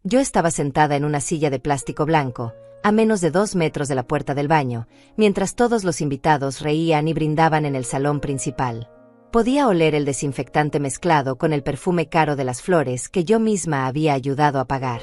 Yo estaba sentada en una silla de plástico blanco, a menos de 2 metros de la puerta del baño, mientras todos los invitados reían y brindaban en el salón principal. Podía oler el desinfectante mezclado con el perfume caro de las flores que yo misma había ayudado a pagar.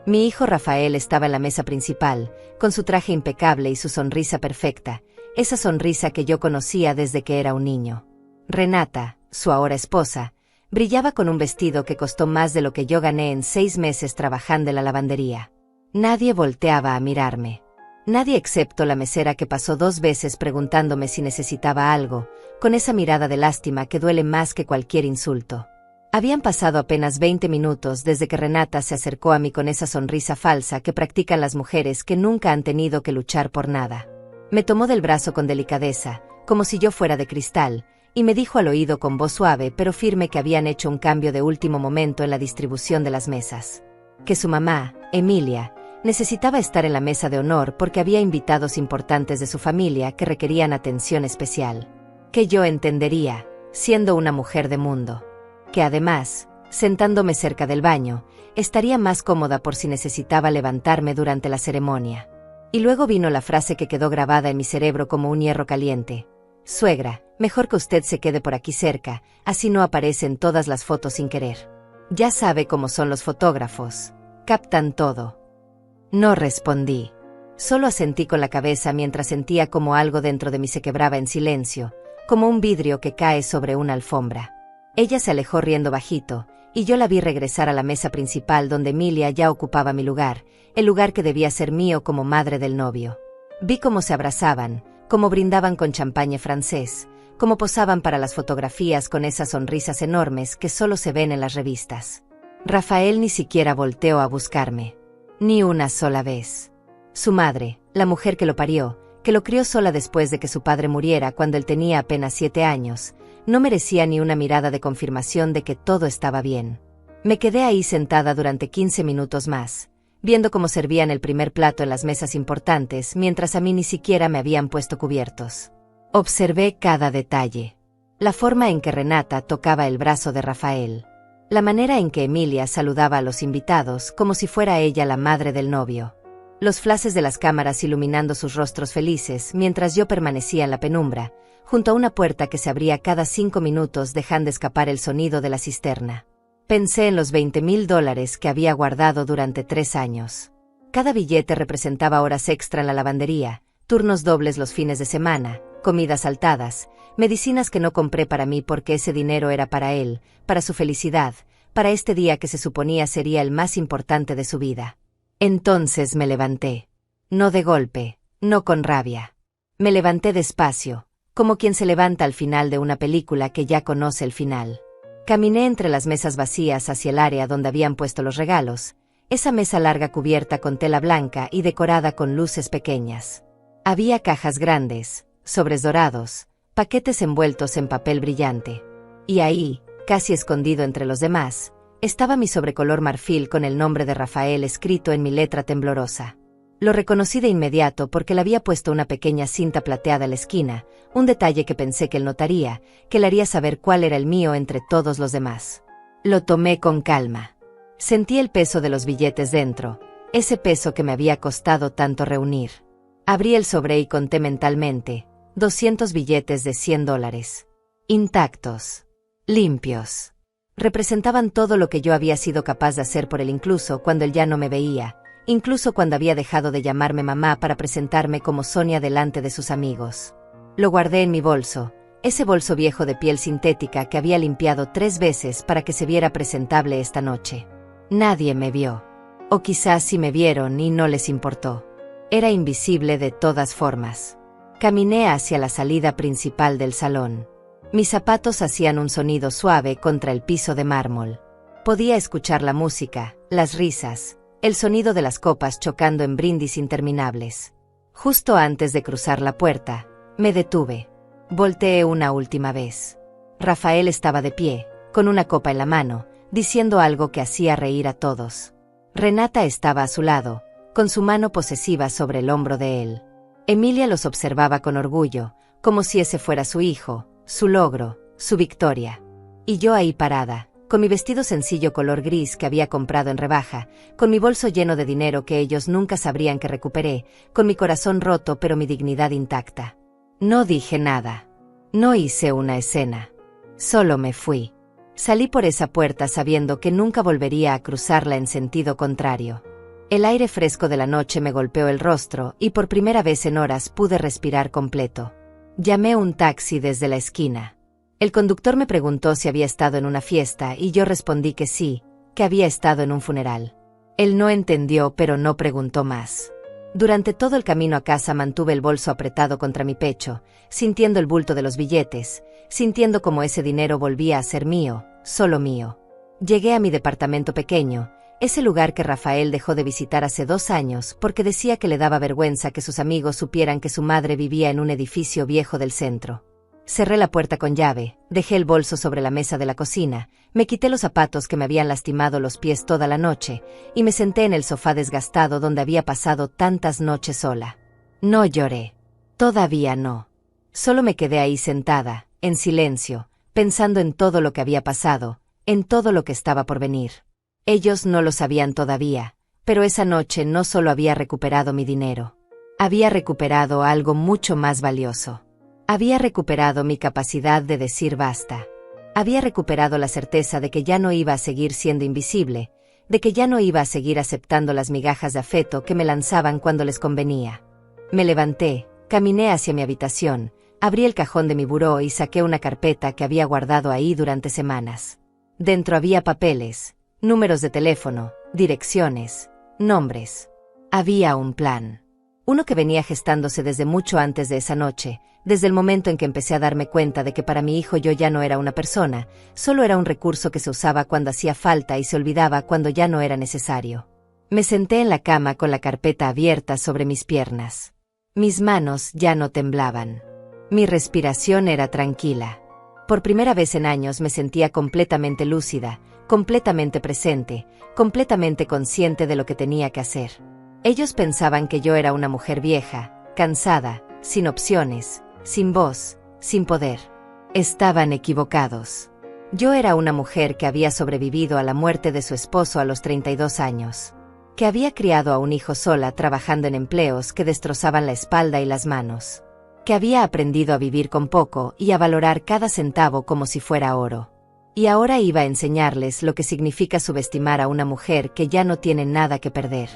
Mi hijo Rafael estaba en la mesa principal, con su traje impecable y su sonrisa perfecta, esa sonrisa que yo conocía desde que era un niño. Renata, su ahora esposa, brillaba con un vestido que costó más de lo que yo gané en 6 meses trabajando en la lavandería. Nadie volteaba a mirarme. Nadie excepto la mesera que pasó 2 veces preguntándome si necesitaba algo, con esa mirada de lástima que duele más que cualquier insulto. Habían pasado apenas 20 minutos desde que Renata se acercó a mí con esa sonrisa falsa que practican las mujeres que nunca han tenido que luchar por nada. Me tomó del brazo con delicadeza, como si yo fuera de cristal, y me dijo al oído con voz suave pero firme que habían hecho un cambio de último momento en la distribución de las mesas. Que su mamá, Emilia, necesitaba estar en la mesa de honor porque había invitados importantes de su familia que requerían atención especial. Que yo entendería, siendo una mujer de mundo. Que además, sentándome cerca del baño, estaría más cómoda por si necesitaba levantarme durante la ceremonia. Y luego vino la frase que quedó grabada en mi cerebro como un hierro caliente. Suegra, mejor que usted se quede por aquí cerca, así no aparece en todas las fotos sin querer. Ya sabe cómo son los fotógrafos. Captan todo. No respondí. Solo asentí con la cabeza mientras sentía como algo dentro de mí se quebraba en silencio, como un vidrio que cae sobre una alfombra. Ella se alejó riendo bajito, y yo la vi regresar a la mesa principal donde Emilia ya ocupaba mi lugar, el lugar que debía ser mío como madre del novio. Vi cómo se abrazaban, cómo brindaban con champagne francés, cómo posaban para las fotografías con esas sonrisas enormes que solo se ven en las revistas. Rafael ni siquiera volteó a buscarme. Ni una sola vez. Su madre, la mujer que lo parió, que lo crió sola después de que su padre muriera cuando él tenía apenas 7 años, no merecía ni una mirada de confirmación de que todo estaba bien. Me quedé ahí sentada durante 15 minutos más, viendo cómo servían el primer plato en las mesas importantes mientras a mí ni siquiera me habían puesto cubiertos. Observé cada detalle. La forma en que Renata tocaba el brazo de Rafael. La manera en que Emilia saludaba a los invitados como si fuera ella la madre del novio. Los flashes de las cámaras iluminando sus rostros felices mientras yo permanecía en la penumbra, junto a una puerta que se abría cada 5 minutos dejando escapar el sonido de la cisterna. Pensé en los $20,000 que había guardado durante 3 años. Cada billete representaba horas extra en la lavandería, turnos dobles los fines de semana, comidas saltadas, medicinas que no compré para mí porque ese dinero era para él, para su felicidad, para este día que se suponía sería el más importante de su vida. Entonces me levanté. No de golpe, no con rabia. Me levanté despacio, como quien se levanta al final de una película que ya conoce el final. Caminé entre las mesas vacías hacia el área donde habían puesto los regalos, esa mesa larga cubierta con tela blanca y decorada con luces pequeñas. Había cajas grandes, sobres dorados, paquetes envueltos en papel brillante. Y ahí, casi escondido entre los demás, estaba mi sobrecolor marfil con el nombre de Rafael escrito en mi letra temblorosa. Lo reconocí de inmediato porque le había puesto una pequeña cinta plateada a la esquina, un detalle que pensé que él notaría, que le haría saber cuál era el mío entre todos los demás. Lo tomé con calma. Sentí el peso de los billetes dentro, ese peso que me había costado tanto reunir. Abrí el sobre y conté mentalmente, 200 billetes de $100. Intactos. Limpios. Representaban todo lo que yo había sido capaz de hacer por él incluso cuando él ya no me veía, incluso cuando había dejado de llamarme mamá para presentarme como Sonia delante de sus amigos. Lo guardé en mi bolso, ese bolso viejo de piel sintética que había limpiado 3 veces para que se viera presentable esta noche. Nadie me vio. O quizás sí me vieron y no les importó. Era invisible de todas formas. Caminé hacia la salida principal del salón. Mis zapatos hacían un sonido suave contra el piso de mármol. Podía escuchar la música, las risas, el sonido de las copas chocando en brindis interminables. Justo antes de cruzar la puerta, me detuve. Volteé una última vez. Rafael estaba de pie, con una copa en la mano, diciendo algo que hacía reír a todos. Renata estaba a su lado, con su mano posesiva sobre el hombro de él. Emilia los observaba con orgullo, como si ese fuera su hijo, su logro, su victoria. Y yo ahí parada, con mi vestido sencillo color gris que había comprado en rebaja, con mi bolso lleno de dinero que ellos nunca sabrían que recuperé, con mi corazón roto pero mi dignidad intacta. No dije nada. No hice una escena. Solo me fui. Salí por esa puerta sabiendo que nunca volvería a cruzarla en sentido contrario. El aire fresco de la noche me golpeó el rostro y por primera vez en horas pude respirar completo. Llamé un taxi desde la esquina. El conductor me preguntó si había estado en una fiesta y yo respondí que sí, que había estado en un funeral. Él no entendió pero no preguntó más. Durante todo el camino a casa mantuve el bolso apretado contra mi pecho, sintiendo el bulto de los billetes, sintiendo como ese dinero volvía a ser mío, solo mío. Llegué a mi departamento pequeño, ese lugar que Rafael dejó de visitar hace 2 años porque decía que le daba vergüenza que sus amigos supieran que su madre vivía en un edificio viejo del centro. Cerré la puerta con llave, dejé el bolso sobre la mesa de la cocina, me quité los zapatos que me habían lastimado los pies toda la noche, y me senté en el sofá desgastado donde había pasado tantas noches sola. No lloré. Todavía no. Solo me quedé ahí sentada, en silencio, pensando en todo lo que había pasado, en todo lo que estaba por venir. Ellos no lo sabían todavía, pero esa noche no solo había recuperado mi dinero. Había recuperado algo mucho más valioso. Había recuperado mi capacidad de decir basta. Había recuperado la certeza de que ya no iba a seguir siendo invisible, de que ya no iba a seguir aceptando las migajas de afecto que me lanzaban cuando les convenía. Me levanté, caminé hacia mi habitación, abrí el cajón de mi buró y saqué una carpeta que había guardado ahí durante semanas. Dentro había papeles, números de teléfono, direcciones, nombres. Había un plan. Uno que venía gestándose desde mucho antes de esa noche, desde el momento en que empecé a darme cuenta de que para mi hijo yo ya no era una persona, solo era un recurso que se usaba cuando hacía falta y se olvidaba cuando ya no era necesario. Me senté en la cama con la carpeta abierta sobre mis piernas. Mis manos ya no temblaban. Mi respiración era tranquila. Por primera vez en años me sentía completamente lúcida, completamente presente, completamente consciente de lo que tenía que hacer. Ellos pensaban que yo era una mujer vieja, cansada, sin opciones, sin voz, sin poder. Estaban equivocados. Yo era una mujer que había sobrevivido a la muerte de su esposo a los 32 años. Que había criado a un hijo sola trabajando en empleos que destrozaban la espalda y las manos. Que había aprendido a vivir con poco y a valorar cada centavo como si fuera oro. Y ahora iba a enseñarles lo que significa subestimar a una mujer que ya no tiene nada que perder.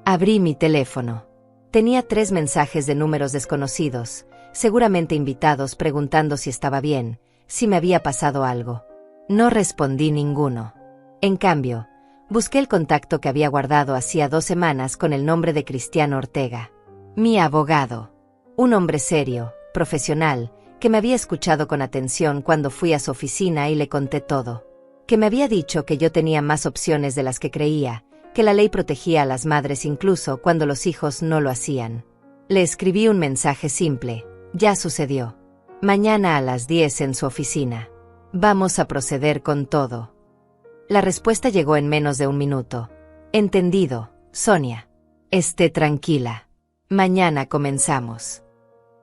Abrí mi teléfono. Tenía 3 mensajes de números desconocidos, seguramente invitados preguntando si estaba bien, si me había pasado algo. No respondí ninguno. En cambio, busqué el contacto que había guardado hacía 2 semanas con el nombre de Cristiano Ortega. Mi abogado. Un hombre serio, profesional, que me había escuchado con atención cuando fui a su oficina y le conté todo. Que me había dicho que yo tenía más opciones de las que creía, que la ley protegía a las madres incluso cuando los hijos no lo hacían. Le escribí un mensaje simple: ya sucedió. Mañana a las 10 en su oficina. Vamos a proceder con todo. La respuesta llegó en menos de 1 minuto. Entendido, Sonia. Esté tranquila. Mañana comenzamos.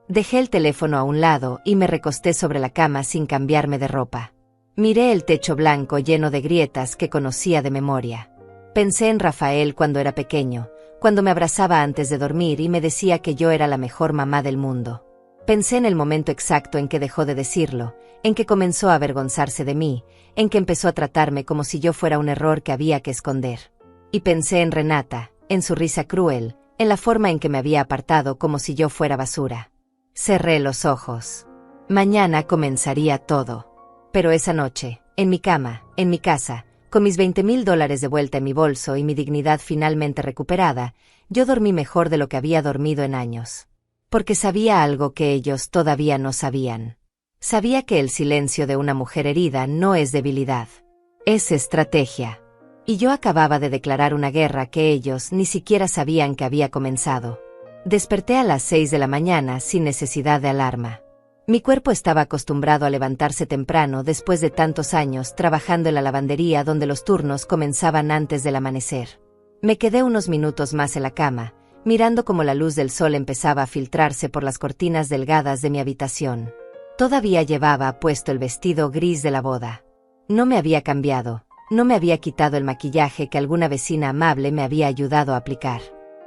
Dejé el teléfono a un lado y me recosté sobre la cama sin cambiarme de ropa. Miré el techo blanco lleno de grietas que conocía de memoria. Pensé en Rafael cuando era pequeño, cuando me abrazaba antes de dormir y me decía que yo era la mejor mamá del mundo. Pensé en el momento exacto en que dejó de decirlo, en que comenzó a avergonzarse de mí, en que empezó a tratarme como si yo fuera un error que había que esconder. Y pensé en Renata, en su risa cruel, en la forma en que me había apartado como si yo fuera basura. Cerré los ojos. Mañana comenzaría todo. Pero esa noche, en mi cama, en mi casa, con mis $20,000 de vuelta en mi bolso y mi dignidad finalmente recuperada, yo dormí mejor de lo que había dormido en años. Porque sabía algo que ellos todavía no sabían. Sabía que el silencio de una mujer herida no es debilidad. Es estrategia. Y yo acababa de declarar una guerra que ellos ni siquiera sabían que había comenzado. Desperté a las 6 de la mañana sin necesidad de alarma. Mi cuerpo estaba acostumbrado a levantarse temprano después de tantos años trabajando en la lavandería donde los turnos comenzaban antes del amanecer. Me quedé unos minutos más en la cama, mirando cómo la luz del sol empezaba a filtrarse por las cortinas delgadas de mi habitación. Todavía llevaba puesto el vestido gris de la boda. No me había cambiado, no me había quitado el maquillaje que alguna vecina amable me había ayudado a aplicar.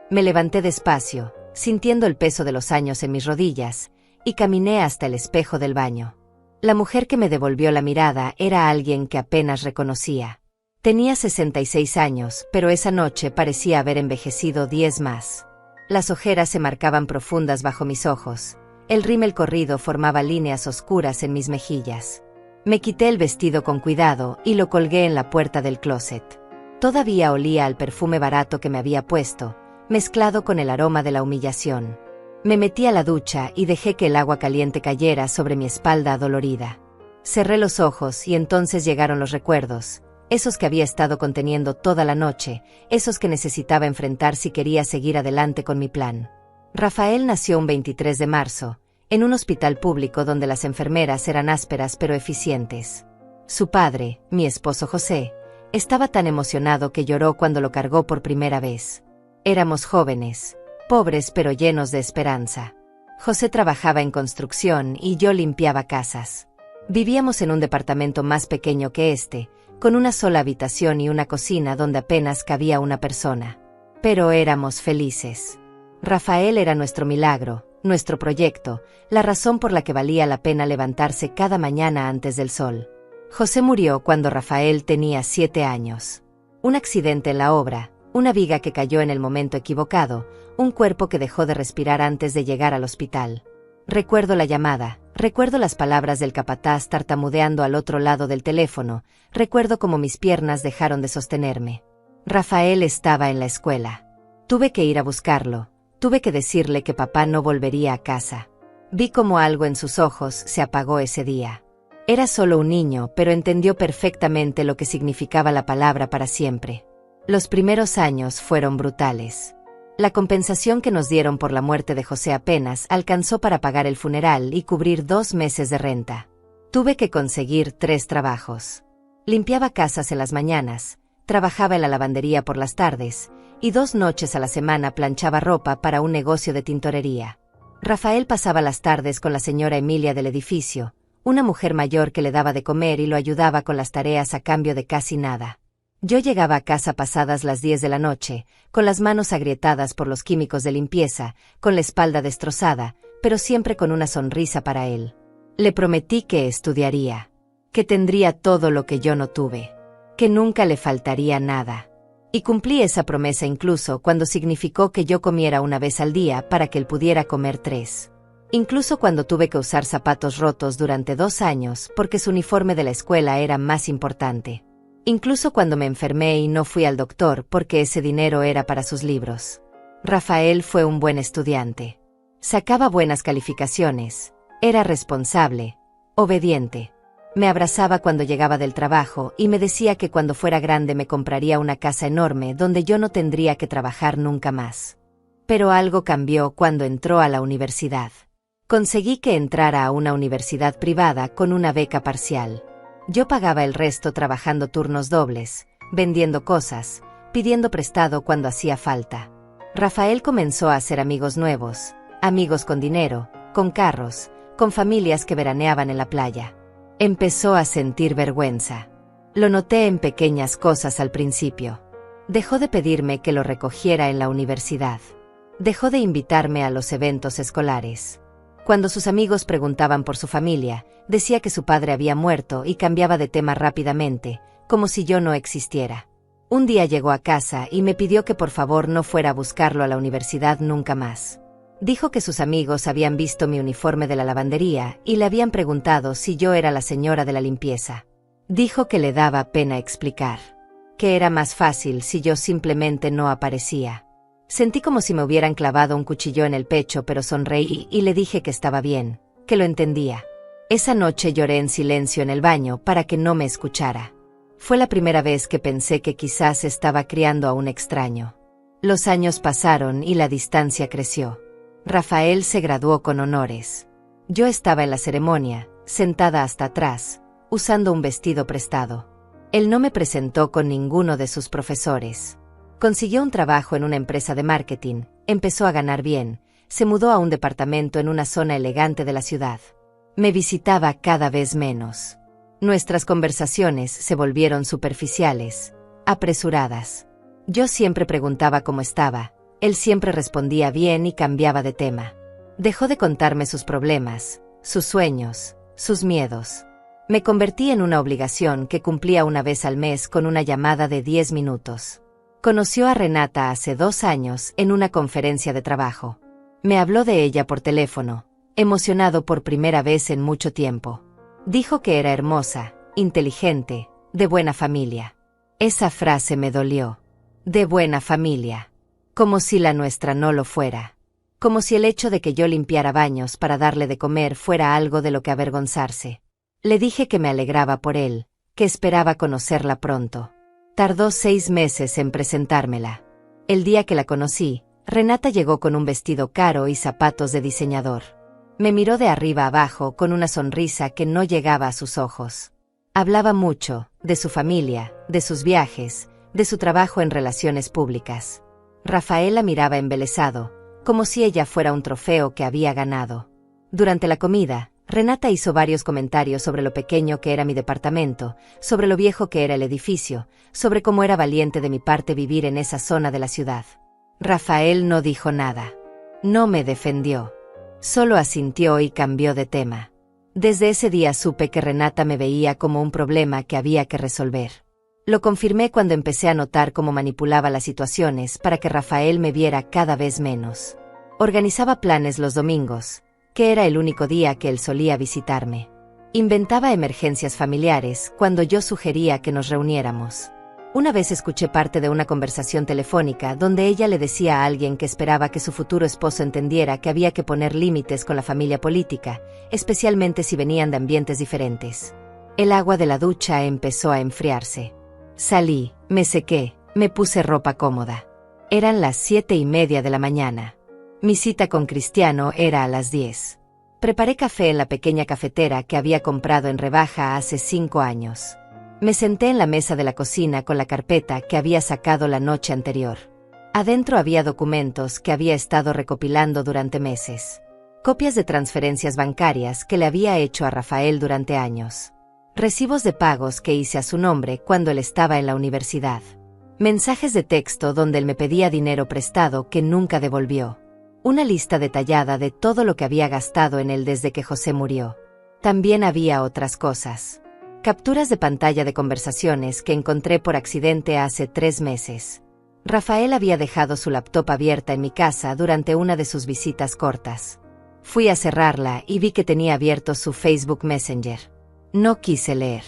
Me levanté despacio, sintiendo el peso de los años en mis rodillas, y caminé hasta el espejo del baño. La mujer que me devolvió la mirada era alguien que apenas reconocía. Tenía 66 años, pero esa noche parecía haber envejecido 10 más. Las ojeras se marcaban profundas bajo mis ojos. El rímel corrido formaba líneas oscuras en mis mejillas. Me quité el vestido con cuidado y lo colgué en la puerta del closet. Todavía olía al perfume barato que me había puesto, mezclado con el aroma de la humillación. Me metí a la ducha y dejé que el agua caliente cayera sobre mi espalda adolorida. Cerré los ojos y entonces llegaron los recuerdos, esos que había estado conteniendo toda la noche, esos que necesitaba enfrentar si quería seguir adelante con mi plan. Rafael nació un 23 de marzo, en un hospital público donde las enfermeras eran ásperas pero eficientes. Su padre, mi esposo José, estaba tan emocionado que lloró cuando lo cargó por primera vez. Éramos jóvenes, pobres pero llenos de esperanza. José trabajaba en construcción y yo limpiaba casas. Vivíamos en un departamento más pequeño que este, con una sola habitación y una cocina donde apenas cabía una persona. Pero éramos felices. Rafael era nuestro milagro, nuestro proyecto, la razón por la que valía la pena levantarse cada mañana antes del sol. José murió cuando Rafael tenía 7 años. Un accidente en la obra, una viga que cayó en el momento equivocado, un cuerpo que dejó de respirar antes de llegar al hospital. Recuerdo la llamada, recuerdo las palabras del capataz tartamudeando al otro lado del teléfono, recuerdo cómo mis piernas dejaron de sostenerme. Rafael estaba en la escuela. Tuve que ir a buscarlo, tuve que decirle que papá no volvería a casa. Vi cómo algo en sus ojos se apagó ese día. Era solo un niño, pero entendió perfectamente lo que significaba la palabra para siempre. Los primeros años fueron brutales. La compensación que nos dieron por la muerte de José apenas alcanzó para pagar el funeral y cubrir 2 meses de renta. Tuve que conseguir 3 trabajos. Limpiaba casas en las mañanas, trabajaba en la lavandería por las tardes, y 2 noches a la semana planchaba ropa para un negocio de tintorería. Rafael pasaba las tardes con la señora Emilia del edificio, una mujer mayor que le daba de comer y lo ayudaba con las tareas a cambio de casi nada. Yo llegaba a casa pasadas las 10 de la noche, con las manos agrietadas por los químicos de limpieza, con la espalda destrozada, pero siempre con una sonrisa para él. Le prometí que estudiaría, que tendría todo lo que yo no tuve, que nunca le faltaría nada. Y cumplí esa promesa incluso cuando significó que yo comiera una vez al día para que él pudiera comer 3. Incluso cuando tuve que usar zapatos rotos durante 2 años porque su uniforme de la escuela era más importante. Incluso cuando me enfermé y no fui al doctor porque ese dinero era para sus libros. Rafael fue un buen estudiante. Sacaba buenas calificaciones, era responsable, obediente. Me abrazaba cuando llegaba del trabajo y me decía que cuando fuera grande me compraría una casa enorme donde yo no tendría que trabajar nunca más. Pero algo cambió cuando entró a la universidad. Conseguí que entrara a una universidad privada con una beca parcial. Yo pagaba el resto trabajando turnos dobles, vendiendo cosas, pidiendo prestado cuando hacía falta. Rafael comenzó a hacer amigos nuevos, amigos con dinero, con carros, con familias que veraneaban en la playa. Empezó a sentir vergüenza. Lo noté en pequeñas cosas al principio. Dejó de pedirme que lo recogiera en la universidad. Dejó de invitarme a los eventos escolares. Cuando sus amigos preguntaban por su familia, decía que su padre había muerto y cambiaba de tema rápidamente, como si yo no existiera. Un día llegó a casa y me pidió que por favor no fuera a buscarlo a la universidad nunca más. Dijo que sus amigos habían visto mi uniforme de la lavandería y le habían preguntado si yo era la señora de la limpieza. Dijo que le daba pena explicar, que era más fácil si yo simplemente no aparecía. Sentí como si me hubieran clavado un cuchillo en el pecho, pero sonreí y le dije que estaba bien, que lo entendía. Esa noche lloré en silencio en el baño para que no me escuchara. Fue la primera vez que pensé que quizás estaba criando a un extraño. Los años pasaron y la distancia creció. Rafael se graduó con honores. Yo estaba en la ceremonia, sentada hasta atrás, usando un vestido prestado. Él no me presentó con ninguno de sus profesores. Consiguió un trabajo en una empresa de marketing, empezó a ganar bien, se mudó a un departamento en una zona elegante de la ciudad. Me visitaba cada vez menos. Nuestras conversaciones se volvieron superficiales, apresuradas. Yo siempre preguntaba cómo estaba, él siempre respondía bien y cambiaba de tema. Dejó de contarme sus problemas, sus sueños, sus miedos. Me convertí en una obligación que cumplía una vez al mes con una llamada de 10 minutos. Conoció a Renata hace 2 años en una conferencia de trabajo. Me habló de ella por teléfono, emocionado por primera vez en mucho tiempo. Dijo que era hermosa, inteligente, de buena familia. Esa frase me dolió. De buena familia. Como si la nuestra no lo fuera. Como si el hecho de que yo limpiara baños para darle de comer fuera algo de lo que avergonzarse. Le dije que me alegraba por él, que esperaba conocerla pronto. Tardó 6 meses en presentármela. El día que la conocí, Renata llegó con un vestido caro y zapatos de diseñador. Me miró de arriba abajo con una sonrisa que no llegaba a sus ojos. Hablaba mucho, de su familia, de sus viajes, de su trabajo en relaciones públicas. Rafael la miraba embelesado, como si ella fuera un trofeo que había ganado. Durante la comida, Renata hizo varios comentarios sobre lo pequeño que era mi departamento, sobre lo viejo que era el edificio, sobre cómo era valiente de mi parte vivir en esa zona de la ciudad. Rafael no dijo nada. No me defendió. Solo asintió y cambió de tema. Desde ese día supe que Renata me veía como un problema que había que resolver. Lo confirmé cuando empecé a notar cómo manipulaba las situaciones para que Rafael me viera cada vez menos. Organizaba planes los domingos, que era el único día que él solía visitarme. Inventaba emergencias familiares cuando yo sugería que nos reuniéramos. Una vez escuché parte de una conversación telefónica donde ella le decía a alguien que esperaba que su futuro esposo entendiera que había que poner límites con la familia política, especialmente si venían de ambientes diferentes. El agua de la ducha empezó a enfriarse. Salí, me sequé, me puse ropa cómoda. Eran las 7:30 de la mañana. Mi cita con Cristiano era a las 10. Preparé café en la pequeña cafetera que había comprado en rebaja hace 5 años. Me senté en la mesa de la cocina con la carpeta que había sacado la noche anterior. Adentro había documentos que había estado recopilando durante meses. Copias de transferencias bancarias que le había hecho a Rafael durante años. Recibos de pagos que hice a su nombre cuando él estaba en la universidad. Mensajes de texto donde él me pedía dinero prestado que nunca devolvió. Una lista detallada de todo lo que había gastado en él desde que José murió. También había otras cosas. Capturas de pantalla de conversaciones que encontré por accidente hace 3 meses. Rafael había dejado su laptop abierta en mi casa durante una de sus visitas cortas. Fui a cerrarla y vi que tenía abierto su Facebook Messenger. No quise leer.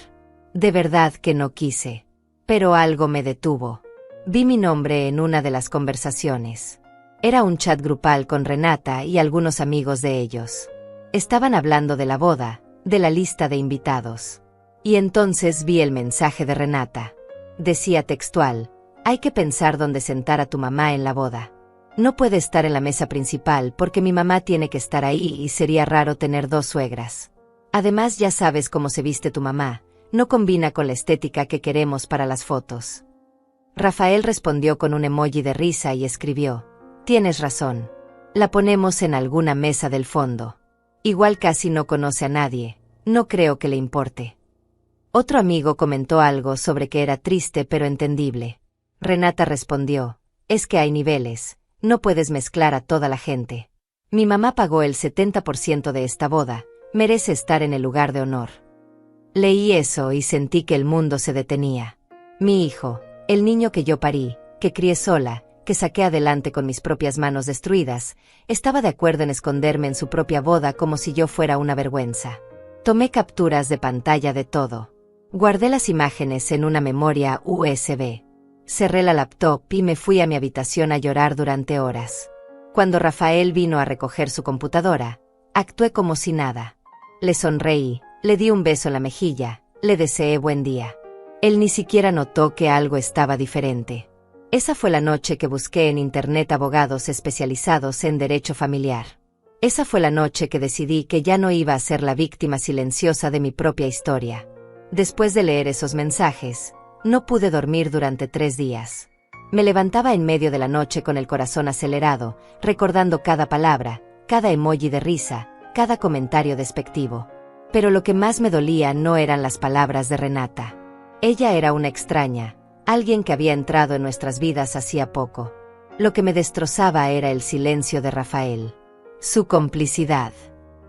De verdad que no quise. Pero algo me detuvo. Vi mi nombre en una de las conversaciones. Era un chat grupal con Renata y algunos amigos de ellos. Estaban hablando de la boda, de la lista de invitados. Y entonces vi el mensaje de Renata. Decía textual: hay que pensar dónde sentar a tu mamá en la boda. No puede estar en la mesa principal porque mi mamá tiene que estar ahí y sería raro tener 2 suegras. Además ya sabes cómo se viste tu mamá, no combina con la estética que queremos para las fotos. Rafael respondió con un emoji de risa y escribió: tienes razón. La ponemos en alguna mesa del fondo. Igual casi no conoce a nadie, no creo que le importe. Otro amigo comentó algo sobre que era triste pero entendible. Renata respondió: es que hay niveles, no puedes mezclar a toda la gente. Mi mamá pagó el 70% de esta boda, merece estar en el lugar de honor. Leí eso y sentí que el mundo se detenía. Mi hijo, el niño que yo parí, que crié sola, que saqué adelante con mis propias manos destruidas, estaba de acuerdo en esconderme en su propia boda como si yo fuera una vergüenza. Tomé capturas de pantalla de todo. Guardé las imágenes en una memoria USB. Cerré la laptop y me fui a mi habitación a llorar durante horas. Cuando Rafael vino a recoger su computadora, actué como si nada. Le sonreí, le di un beso en la mejilla, le deseé buen día. Él ni siquiera notó que algo estaba diferente. Esa fue la noche que busqué en internet abogados especializados en derecho familiar. Esa fue la noche que decidí que ya no iba a ser la víctima silenciosa de mi propia historia. Después de leer esos mensajes, no pude dormir durante 3 días. Me levantaba en medio de la noche con el corazón acelerado, recordando cada palabra, cada emoji de risa, cada comentario despectivo. Pero lo que más me dolía no eran las palabras de Renata. Ella era una extraña, alguien que había entrado en nuestras vidas hacía poco. Lo que me destrozaba era el silencio de Rafael, su complicidad,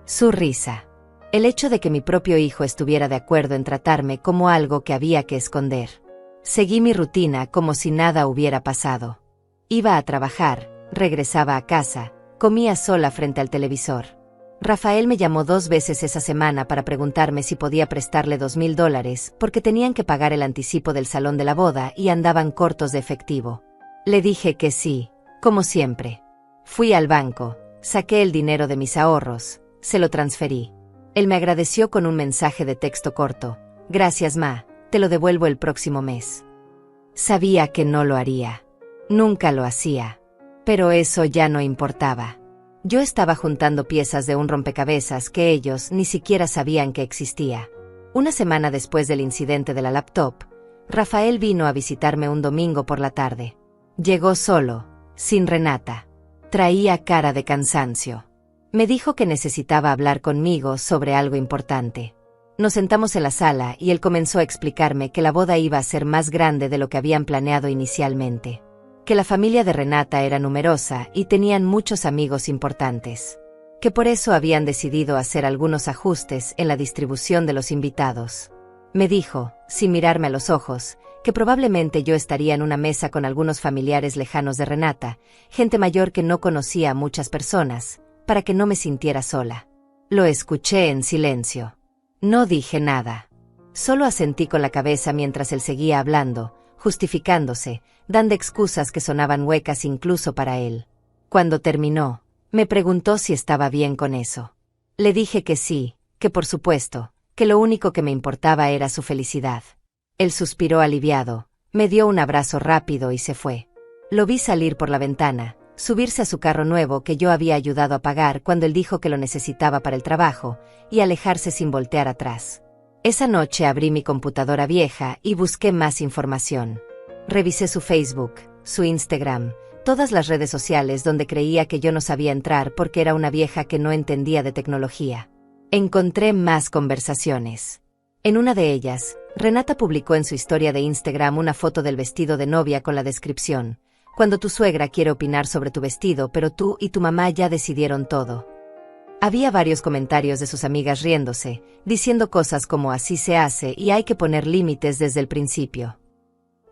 su risa, el hecho de que mi propio hijo estuviera de acuerdo en tratarme como algo que había que esconder. Seguí mi rutina como si nada hubiera pasado. Iba a trabajar, regresaba a casa, comía sola frente al televisor. Rafael me llamó 2 veces esa semana para preguntarme si podía prestarle $2,000 porque tenían que pagar el anticipo del salón de la boda y andaban cortos de efectivo. Le dije que sí, como siempre. Fui al banco, saqué el dinero de mis ahorros, se lo transferí. Él me agradeció con un mensaje de texto corto. Gracias, ma, te lo devuelvo el próximo mes. Sabía que no lo haría. Nunca lo hacía. Pero eso ya no importaba. Yo estaba juntando piezas de un rompecabezas que ellos ni siquiera sabían que existía. Una semana después del incidente de la laptop, Rafael vino a visitarme un domingo por la tarde. Llegó solo, sin Renata. Traía cara de cansancio. Me dijo que necesitaba hablar conmigo sobre algo importante. Nos sentamos en la sala y él comenzó a explicarme que la boda iba a ser más grande de lo que habían planeado inicialmente. Que la familia de Renata era numerosa y tenían muchos amigos importantes. Que por eso habían decidido hacer algunos ajustes en la distribución de los invitados. Me dijo, sin mirarme a los ojos, que probablemente yo estaría en una mesa con algunos familiares lejanos de Renata, gente mayor que no conocía a muchas personas, para que no me sintiera sola. Lo escuché en silencio. No dije nada. Solo asentí con la cabeza mientras él seguía hablando, justificándose, dando excusas que sonaban huecas incluso para él. Cuando terminó, me preguntó si estaba bien con eso. Le dije que sí, que por supuesto, que lo único que me importaba era su felicidad. Él suspiró aliviado, me dio un abrazo rápido y se fue. Lo vi salir por la ventana, subirse a su carro nuevo que yo había ayudado a pagar cuando él dijo que lo necesitaba para el trabajo, y alejarse sin voltear atrás. Esa noche abrí mi computadora vieja y busqué más información. Revisé su Facebook, su Instagram, todas las redes sociales donde creía que yo no sabía entrar porque era una vieja que no entendía de tecnología. Encontré más conversaciones. En una de ellas, Renata publicó en su historia de Instagram una foto del vestido de novia con la descripción: cuando tu suegra quiere opinar sobre tu vestido pero tú y tu mamá ya decidieron todo. Había varios comentarios de sus amigas riéndose, diciendo cosas como así se hace y hay que poner límites desde el principio.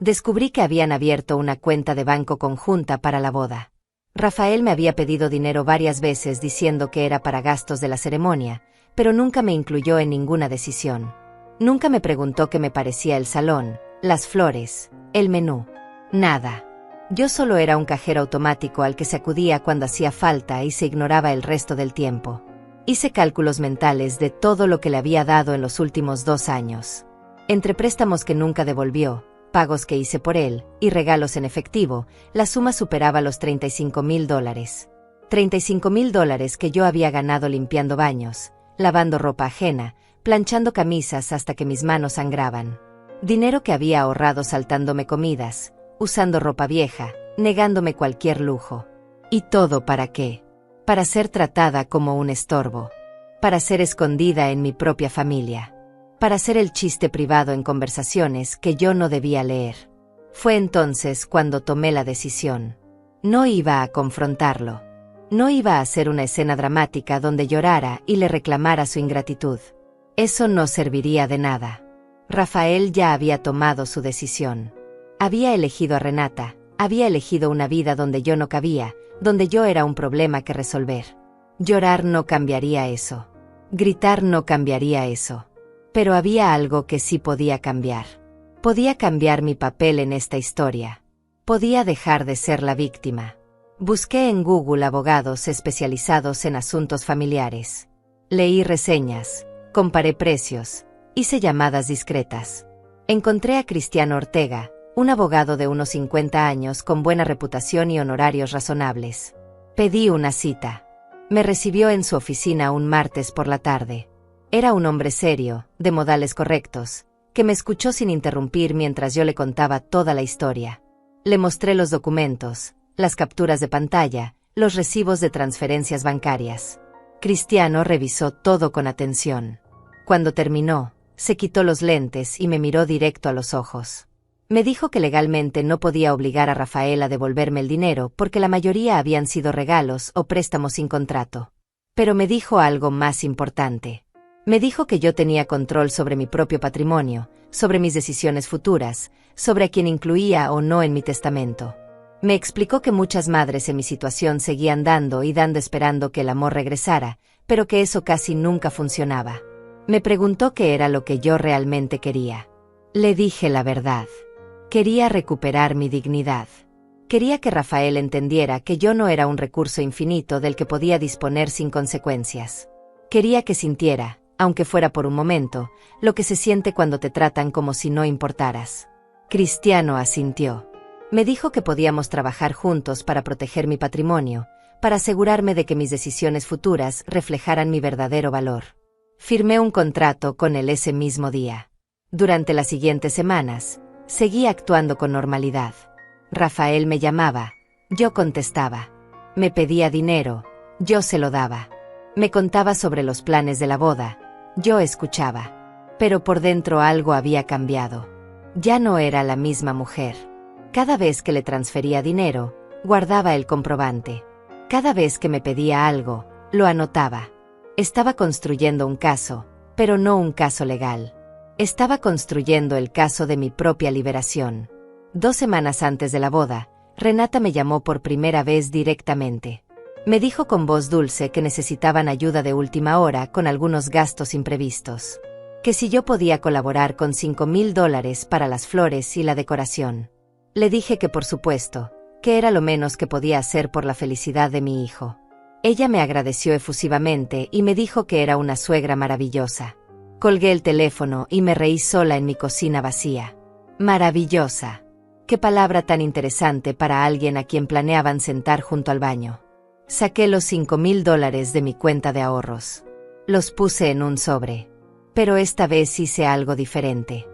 Descubrí que habían abierto una cuenta de banco conjunta para la boda. Rafael me había pedido dinero varias veces diciendo que era para gastos de la ceremonia, pero nunca me incluyó en ninguna decisión. Nunca me preguntó qué me parecía el salón, las flores, el menú. Nada. Yo solo era un cajero automático al que se acudía cuando hacía falta y se ignoraba el resto del tiempo. Hice cálculos mentales de todo lo que le había dado en los últimos 2 años. Entre préstamos que nunca devolvió, pagos que hice por él, y regalos en efectivo, la suma superaba los $35,000. $35,000 que yo había ganado limpiando baños, lavando ropa ajena, planchando camisas hasta que mis manos sangraban. Dinero que había ahorrado saltándome comidas, usando ropa vieja, negándome cualquier lujo. ¿Y todo para qué? Para ser tratada como un estorbo. Para ser escondida en mi propia familia. Para ser el chiste privado en conversaciones que yo no debía leer. Fue entonces cuando tomé la decisión. No iba a confrontarlo. No iba a hacer una escena dramática donde llorara y le reclamara su ingratitud. Eso no serviría de nada. Rafael ya había tomado su decisión. Había elegido a Renata, había elegido una vida donde yo no cabía, donde yo era un problema que resolver. Llorar no cambiaría eso. Gritar no cambiaría eso. Pero había algo que sí podía cambiar. Podía cambiar mi papel en esta historia. Podía dejar de ser la víctima. Busqué en Google abogados especializados en asuntos familiares. Leí reseñas, comparé precios, hice llamadas discretas. Encontré a Cristiano Ortega, un abogado de unos 50 años con buena reputación y honorarios razonables. Pedí una cita. Me recibió en su oficina un martes por la tarde. Era un hombre serio, de modales correctos, que me escuchó sin interrumpir mientras yo le contaba toda la historia. Le mostré los documentos, las capturas de pantalla, los recibos de transferencias bancarias. Cristiano revisó todo con atención. Cuando terminó, se quitó los lentes y me miró directo a los ojos. Me dijo que legalmente no podía obligar a Rafael a devolverme el dinero porque la mayoría habían sido regalos o préstamos sin contrato. Pero me dijo algo más importante. Me dijo que yo tenía control sobre mi propio patrimonio, sobre mis decisiones futuras, sobre a quién incluía o no en mi testamento. Me explicó que muchas madres en mi situación seguían dando y dando esperando que el amor regresara, pero que eso casi nunca funcionaba. Me preguntó qué era lo que yo realmente quería. Le dije la verdad. Quería recuperar mi dignidad. Quería que Rafael entendiera que yo no era un recurso infinito del que podía disponer sin consecuencias. Quería que sintiera, aunque fuera por un momento, lo que se siente cuando te tratan como si no importaras. Cristiano asintió. Me dijo que podíamos trabajar juntos para proteger mi patrimonio, para asegurarme de que mis decisiones futuras reflejaran mi verdadero valor. Firmé un contrato con él ese mismo día. Durante las siguientes semanas, seguí actuando con normalidad. Rafael me llamaba, yo contestaba. Me pedía dinero, yo se lo daba. Me contaba sobre los planes de la boda, yo escuchaba. Pero por dentro algo había cambiado. Ya no era la misma mujer. Cada vez que le transfería dinero, guardaba el comprobante. Cada vez que me pedía algo, lo anotaba. Estaba construyendo un caso, pero no un caso legal. Estaba construyendo el caso de mi propia liberación. 2 semanas antes de la boda, Renata me llamó por primera vez directamente. Me dijo con voz dulce que necesitaban ayuda de última hora con algunos gastos imprevistos. Que si yo podía colaborar con $5,000 para las flores y la decoración. Le dije que por supuesto, que era lo menos que podía hacer por la felicidad de mi hijo. Ella me agradeció efusivamente y me dijo que era una suegra maravillosa. Colgué el teléfono y me reí sola en mi cocina vacía. Maravillosa. Qué palabra tan interesante para alguien a quien planeaban sentar junto al baño. Saqué los $5,000 de mi cuenta de ahorros. Los puse en un sobre. Pero esta vez hice algo diferente.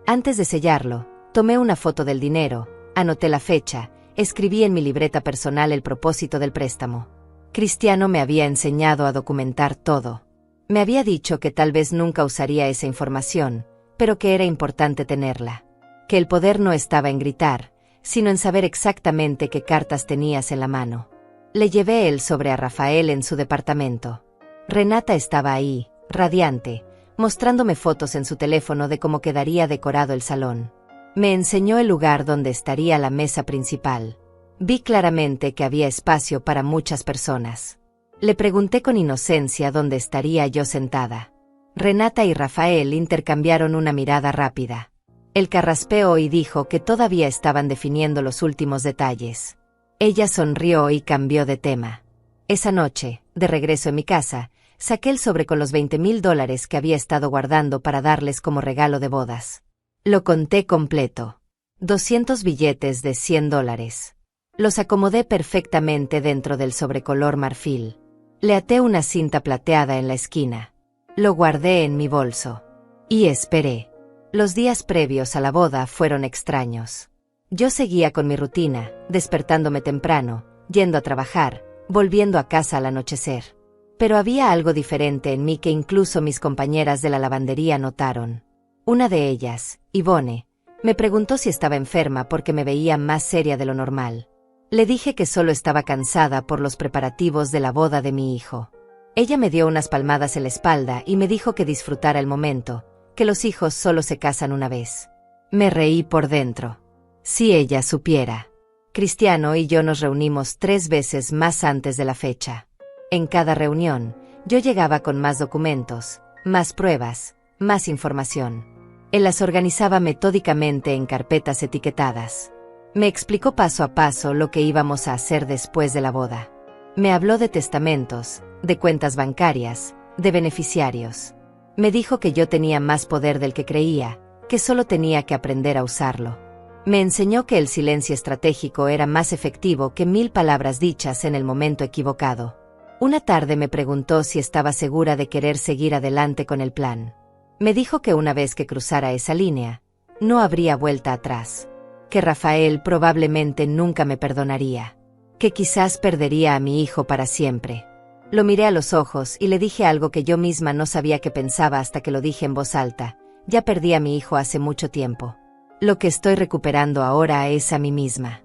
Antes de sellarlo, tomé una foto del dinero, anoté la fecha, escribí en mi libreta personal el propósito del préstamo. Cristiano me había enseñado a documentar todo. Me había dicho que tal vez nunca usaría esa información, pero que era importante tenerla. Que el poder no estaba en gritar, sino en saber exactamente qué cartas tenías en la mano. Le llevé el sobre a Rafael en su departamento. Renata estaba ahí, radiante, mostrándome fotos en su teléfono de cómo quedaría decorado el salón. Me enseñó el lugar donde estaría la mesa principal. Vi claramente que había espacio para muchas personas. Le pregunté con inocencia dónde estaría yo sentada. Renata y Rafael intercambiaron una mirada rápida. Él carraspeó y dijo que todavía estaban definiendo los últimos detalles. Ella sonrió y cambió de tema. Esa noche, de regreso en mi casa, saqué el sobre con los $20,000 que había estado guardando para darles como regalo de bodas. Lo conté completo. 200 billetes de $100. Los acomodé perfectamente dentro del sobre color marfil. Le até una cinta plateada en la esquina. Lo guardé en mi bolso. Y esperé. Los días previos a la boda fueron extraños. Yo seguía con mi rutina, despertándome temprano, yendo a trabajar, volviendo a casa al anochecer. Pero había algo diferente en mí que incluso mis compañeras de la lavandería notaron. Una de ellas, Ivone, me preguntó si estaba enferma porque me veía más seria de lo normal. Le dije que solo estaba cansada por los preparativos de la boda de mi hijo. Ella me dio unas palmadas en la espalda y me dijo que disfrutara el momento, que los hijos solo se casan una vez. Me reí por dentro. Si ella supiera. Cristiano y yo nos reunimos 3 veces más antes de la fecha. En cada reunión, yo llegaba con más documentos, más pruebas, más información. Él las organizaba metódicamente en carpetas etiquetadas. Me explicó paso a paso lo que íbamos a hacer después de la boda. Me habló de testamentos, de cuentas bancarias, de beneficiarios. Me dijo que yo tenía más poder del que creía, que solo tenía que aprender a usarlo. Me enseñó que el silencio estratégico era más efectivo que 1000 palabras dichas en el momento equivocado. Una tarde me preguntó si estaba segura de querer seguir adelante con el plan. Me dijo que una vez que cruzara esa línea, no habría vuelta atrás. Que Rafael probablemente nunca me perdonaría. Que quizás perdería a mi hijo para siempre. Lo miré a los ojos y le dije algo que yo misma no sabía que pensaba hasta que lo dije en voz alta. Ya perdí a mi hijo hace mucho tiempo. Lo que estoy recuperando ahora es a mí misma.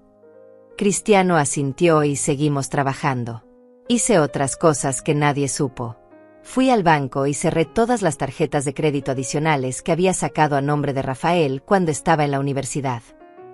Cristiano asintió y seguimos trabajando. Hice otras cosas que nadie supo. Fui al banco y cerré todas las tarjetas de crédito adicionales que había sacado a nombre de Rafael cuando estaba en la universidad.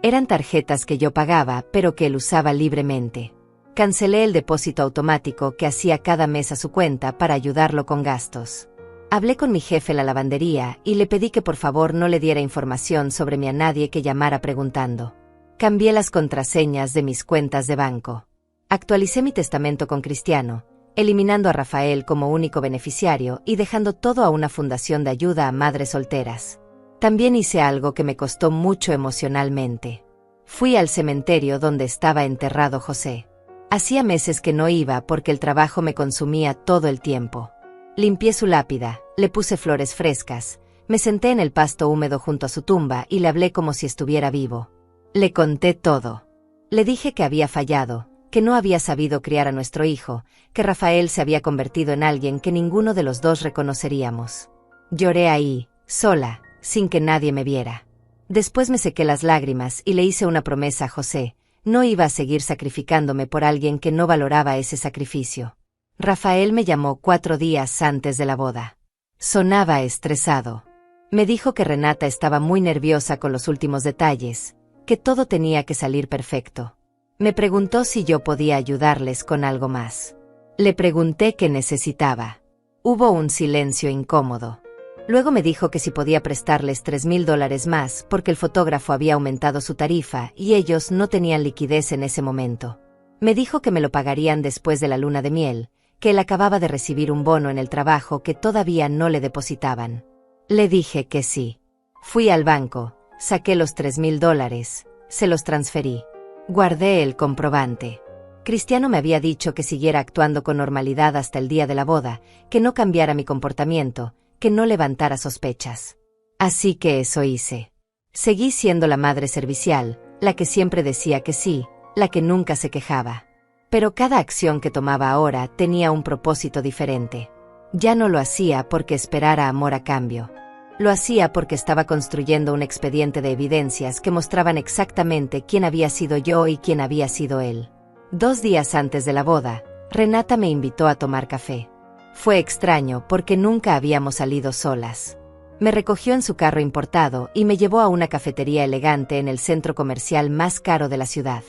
Eran tarjetas que yo pagaba, pero que él usaba libremente. Cancelé el depósito automático que hacía cada mes a su cuenta para ayudarlo con gastos. Hablé con mi jefe en la lavandería y le pedí que por favor no le diera información sobre mí a nadie que llamara preguntando. Cambié las contraseñas de mis cuentas de banco. Actualicé mi testamento con Cristiano, eliminando a Rafael como único beneficiario y dejando todo a una fundación de ayuda a madres solteras. También hice algo que me costó mucho emocionalmente. Fui al cementerio donde estaba enterrado José. Hacía meses que no iba porque el trabajo me consumía todo el tiempo. Limpié su lápida, le puse flores frescas, me senté en el pasto húmedo junto a su tumba y le hablé como si estuviera vivo. Le conté todo. Le dije que había fallado, que no había sabido criar a nuestro hijo, que Rafael se había convertido en alguien que ninguno de los dos reconoceríamos. Lloré ahí, sola, sin que nadie me viera. Después me sequé las lágrimas y le hice una promesa a José: no iba a seguir sacrificándome por alguien que no valoraba ese sacrificio. Rafael me llamó 4 días antes de la boda. Sonaba estresado. Me dijo que Renata estaba muy nerviosa con los últimos detalles, que todo tenía que salir perfecto. Me preguntó si yo podía ayudarles con algo más. Le pregunté qué necesitaba. Hubo un silencio incómodo. Luego me dijo que si podía prestarles $3,000 más porque el fotógrafo había aumentado su tarifa y ellos no tenían liquidez en ese momento. Me dijo que me lo pagarían después de la luna de miel, que él acababa de recibir un bono en el trabajo que todavía no le depositaban. Le dije que sí. Fui al banco, saqué los $3,000, se los transferí. Guardé el comprobante. Cristiano me había dicho que siguiera actuando con normalidad hasta el día de la boda, que no cambiara mi comportamiento, que no levantara sospechas. Así que eso hice. Seguí siendo la madre servicial, la que siempre decía que sí, la que nunca se quejaba. Pero cada acción que tomaba ahora tenía un propósito diferente. Ya no lo hacía porque esperara amor a cambio. Lo hacía porque estaba construyendo un expediente de evidencias que mostraban exactamente quién había sido yo y quién había sido él. 2 días antes de la boda, Renata me invitó a tomar café. Fue extraño porque nunca habíamos salido solas. Me recogió en su carro importado y me llevó a una cafetería elegante en el centro comercial más caro de la ciudad.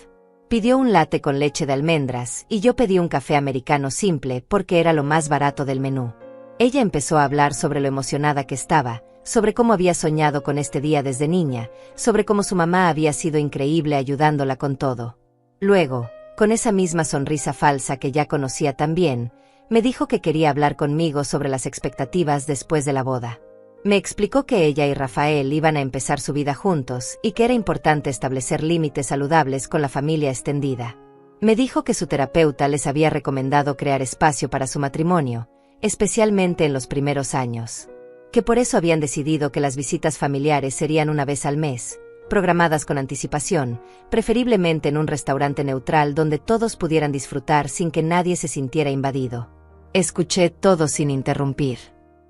Pidió un latte con leche de almendras y yo pedí un café americano simple porque era lo más barato del menú. Ella empezó a hablar sobre lo emocionada que estaba, sobre cómo había soñado con este día desde niña, sobre cómo su mamá había sido increíble ayudándola con todo. Luego, con esa misma sonrisa falsa que ya conocía tan bien, me dijo que quería hablar conmigo sobre las expectativas después de la boda. Me explicó que ella y Rafael iban a empezar su vida juntos y que era importante establecer límites saludables con la familia extendida. Me dijo que su terapeuta les había recomendado crear espacio para su matrimonio, especialmente en los primeros años. Que por eso habían decidido que las visitas familiares serían una vez al mes, programadas con anticipación, preferiblemente en un restaurante neutral donde todos pudieran disfrutar sin que nadie se sintiera invadido. Escuché todo sin interrumpir.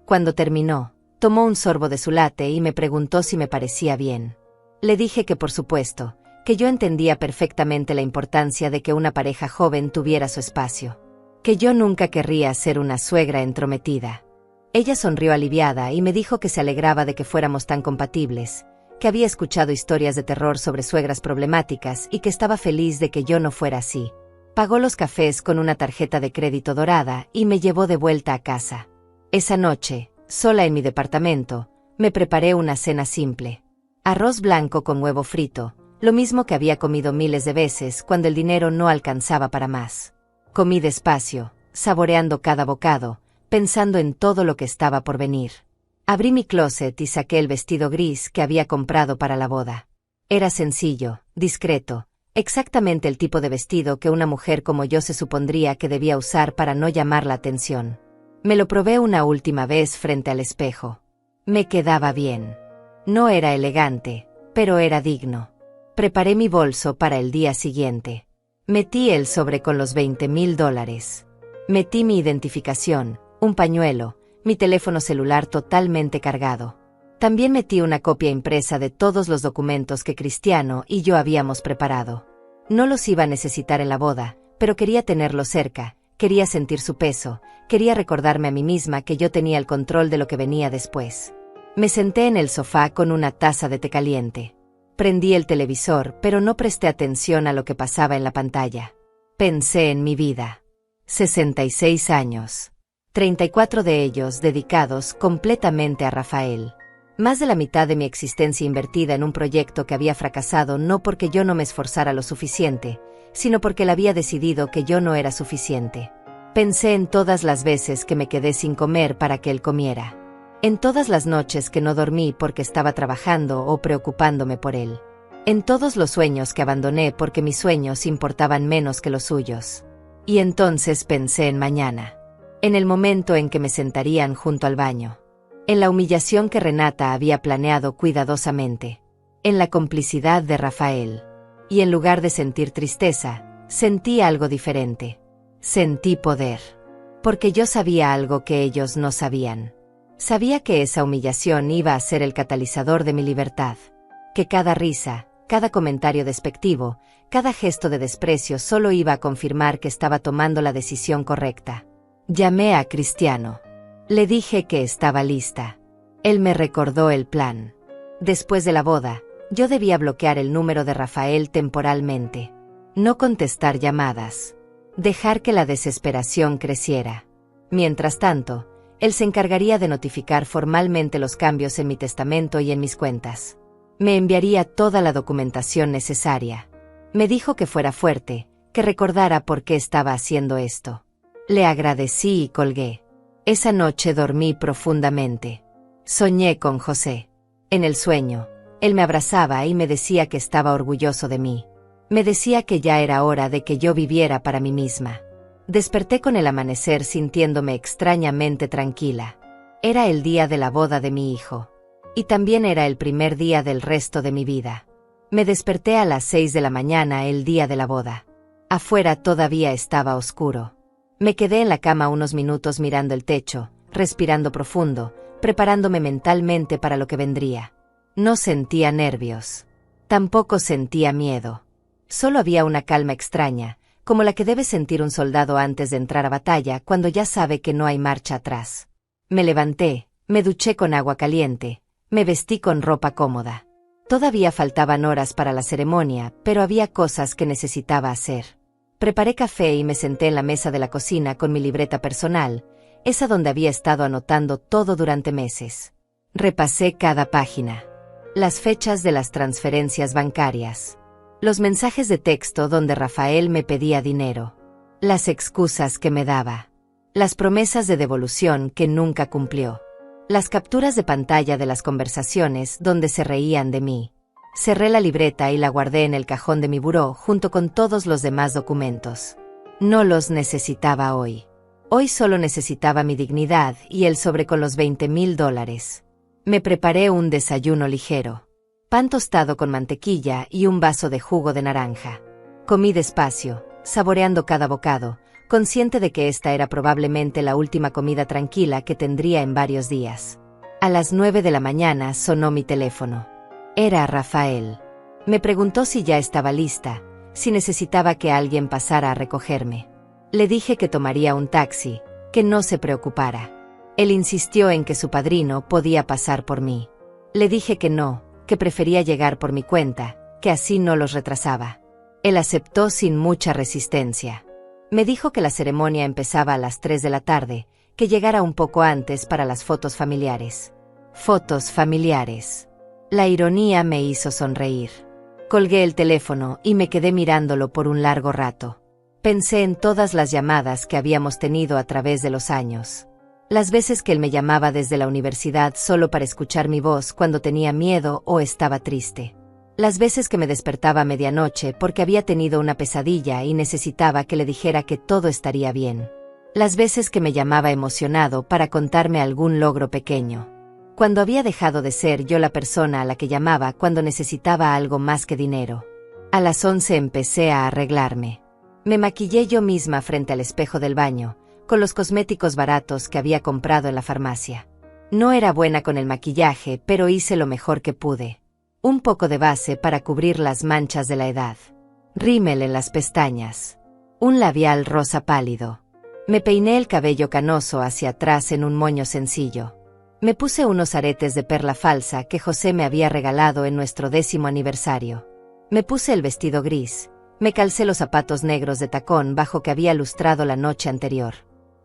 Cuando terminó, tomó un sorbo de su latte y me preguntó si me parecía bien. Le dije que por supuesto, que yo entendía perfectamente la importancia de que una pareja joven tuviera su espacio. Que yo nunca querría ser una suegra entrometida. Ella sonrió aliviada y me dijo que se alegraba de que fuéramos tan compatibles, que había escuchado historias de terror sobre suegras problemáticas y que estaba feliz de que yo no fuera así. Pagó los cafés con una tarjeta de crédito dorada y me llevó de vuelta a casa. Esa noche, sola en mi departamento, me preparé una cena simple. Arroz blanco con huevo frito, lo mismo que había comido miles de veces cuando el dinero no alcanzaba para más. Comí despacio, saboreando cada bocado, pensando en todo lo que estaba por venir. Abrí mi closet y saqué el vestido gris que había comprado para la boda. Era sencillo, discreto, exactamente el tipo de vestido que una mujer como yo se supondría que debía usar para no llamar la atención. Me lo probé una última vez frente al espejo. Me quedaba bien. No era elegante, pero era digno. Preparé mi bolso para el día siguiente. Metí el sobre con los $20,000. Metí mi identificación, un pañuelo, mi teléfono celular totalmente cargado. También metí una copia impresa de todos los documentos que Cristiano y yo habíamos preparado. No los iba a necesitar en la boda, pero quería tenerlos cerca, quería sentir su peso, quería recordarme a mí misma que yo tenía el control de lo que venía después. Me senté en el sofá con una taza de té caliente. Prendí el televisor, pero no presté atención a lo que pasaba en la pantalla. Pensé en mi vida. 66 años. 34 de ellos dedicados completamente a Rafael. Más de la mitad de mi existencia invertida en un proyecto que había fracasado no porque yo no me esforzara lo suficiente, sino porque él había decidido que yo no era suficiente. Pensé en todas las veces que me quedé sin comer para que él comiera. En todas las noches que no dormí porque estaba trabajando o preocupándome por él. En todos los sueños que abandoné porque mis sueños importaban menos que los suyos. Y entonces pensé en mañana. En el momento en que me sentarían junto al baño. En la humillación que Renata había planeado cuidadosamente. En la complicidad de Rafael. Y en lugar de sentir tristeza, sentí algo diferente. Sentí poder. Porque yo sabía algo que ellos no sabían. Sabía que esa humillación iba a ser el catalizador de mi libertad. Que cada risa, cada comentario despectivo, cada gesto de desprecio solo iba a confirmar que estaba tomando la decisión correcta. Llamé a Cristiano. Le dije que estaba lista. Él me recordó el plan. Después de la boda, yo debía bloquear el número de Rafael temporalmente. No contestar llamadas. Dejar que la desesperación creciera. Mientras tanto, él se encargaría de notificar formalmente los cambios en mi testamento y en mis cuentas. Me enviaría toda la documentación necesaria. Me dijo que fuera fuerte, que recordara por qué estaba haciendo esto. Le agradecí y colgué. Esa noche dormí profundamente. Soñé con José. En el sueño, él me abrazaba y me decía que estaba orgulloso de mí. Me decía que ya era hora de que yo viviera para mí misma. Desperté con el amanecer sintiéndome extrañamente tranquila. Era el día de la boda de mi hijo. Y también era el primer día del resto de mi vida. Me desperté a las 6 de la mañana el día de la boda. Afuera todavía estaba oscuro. Me quedé en la cama unos minutos mirando el techo, respirando profundo, preparándome mentalmente para lo que vendría. No sentía nervios. Tampoco sentía miedo. Solo había una calma extraña, como la que debe sentir un soldado antes de entrar a batalla cuando ya sabe que no hay marcha atrás. Me levanté, me duché con agua caliente, me vestí con ropa cómoda. Todavía faltaban horas para la ceremonia, pero había cosas que necesitaba hacer. Preparé café y me senté en la mesa de la cocina con mi libreta personal, esa donde había estado anotando todo durante meses. Repasé cada página. Las fechas de las transferencias bancarias. Los mensajes de texto donde Rafael me pedía dinero. Las excusas que me daba. Las promesas de devolución que nunca cumplió. Las capturas de pantalla de las conversaciones donde se reían de mí. Cerré la libreta y la guardé en el cajón de mi buró junto con todos los demás documentos. No los necesitaba hoy. Hoy solo necesitaba mi dignidad y el sobre con los $20,000. Me preparé un desayuno ligero. Pan tostado con mantequilla y un vaso de jugo de naranja. Comí despacio, saboreando cada bocado, consciente de que esta era probablemente la última comida tranquila que tendría en varios días. A las 9 de la mañana sonó mi teléfono. Era Rafael. Me preguntó si ya estaba lista, si necesitaba que alguien pasara a recogerme. Le dije que tomaría un taxi, que no se preocupara. Él insistió en que su padrino podía pasar por mí. Le dije que no, que prefería llegar por mi cuenta, que así no los retrasaba. Él aceptó sin mucha resistencia. Me dijo que la ceremonia empezaba a las 3 de la tarde, que llegara un poco antes para las fotos familiares. Fotos familiares. La ironía me hizo sonreír. Colgué el teléfono y me quedé mirándolo por un largo rato. Pensé en todas las llamadas que habíamos tenido a través de los años. Las veces que él me llamaba desde la universidad solo para escuchar mi voz cuando tenía miedo o estaba triste. Las veces que me despertaba a medianoche porque había tenido una pesadilla y necesitaba que le dijera que todo estaría bien. Las veces que me llamaba emocionado para contarme algún logro pequeño. Cuando había dejado de ser yo la persona a la que llamaba cuando necesitaba algo más que dinero. A las 11 empecé a arreglarme. Me maquillé yo misma frente al espejo del baño, con los cosméticos baratos que había comprado en la farmacia. No era buena con el maquillaje, pero hice lo mejor que pude. Un poco de base para cubrir las manchas de la edad. Rímel en las pestañas. Un labial rosa pálido. Me peiné el cabello canoso hacia atrás en un moño sencillo. Me puse unos aretes de perla falsa que José me había regalado en nuestro 10º aniversario. Me puse el vestido gris. Me calcé los zapatos negros de tacón bajo que había lustrado la noche anterior.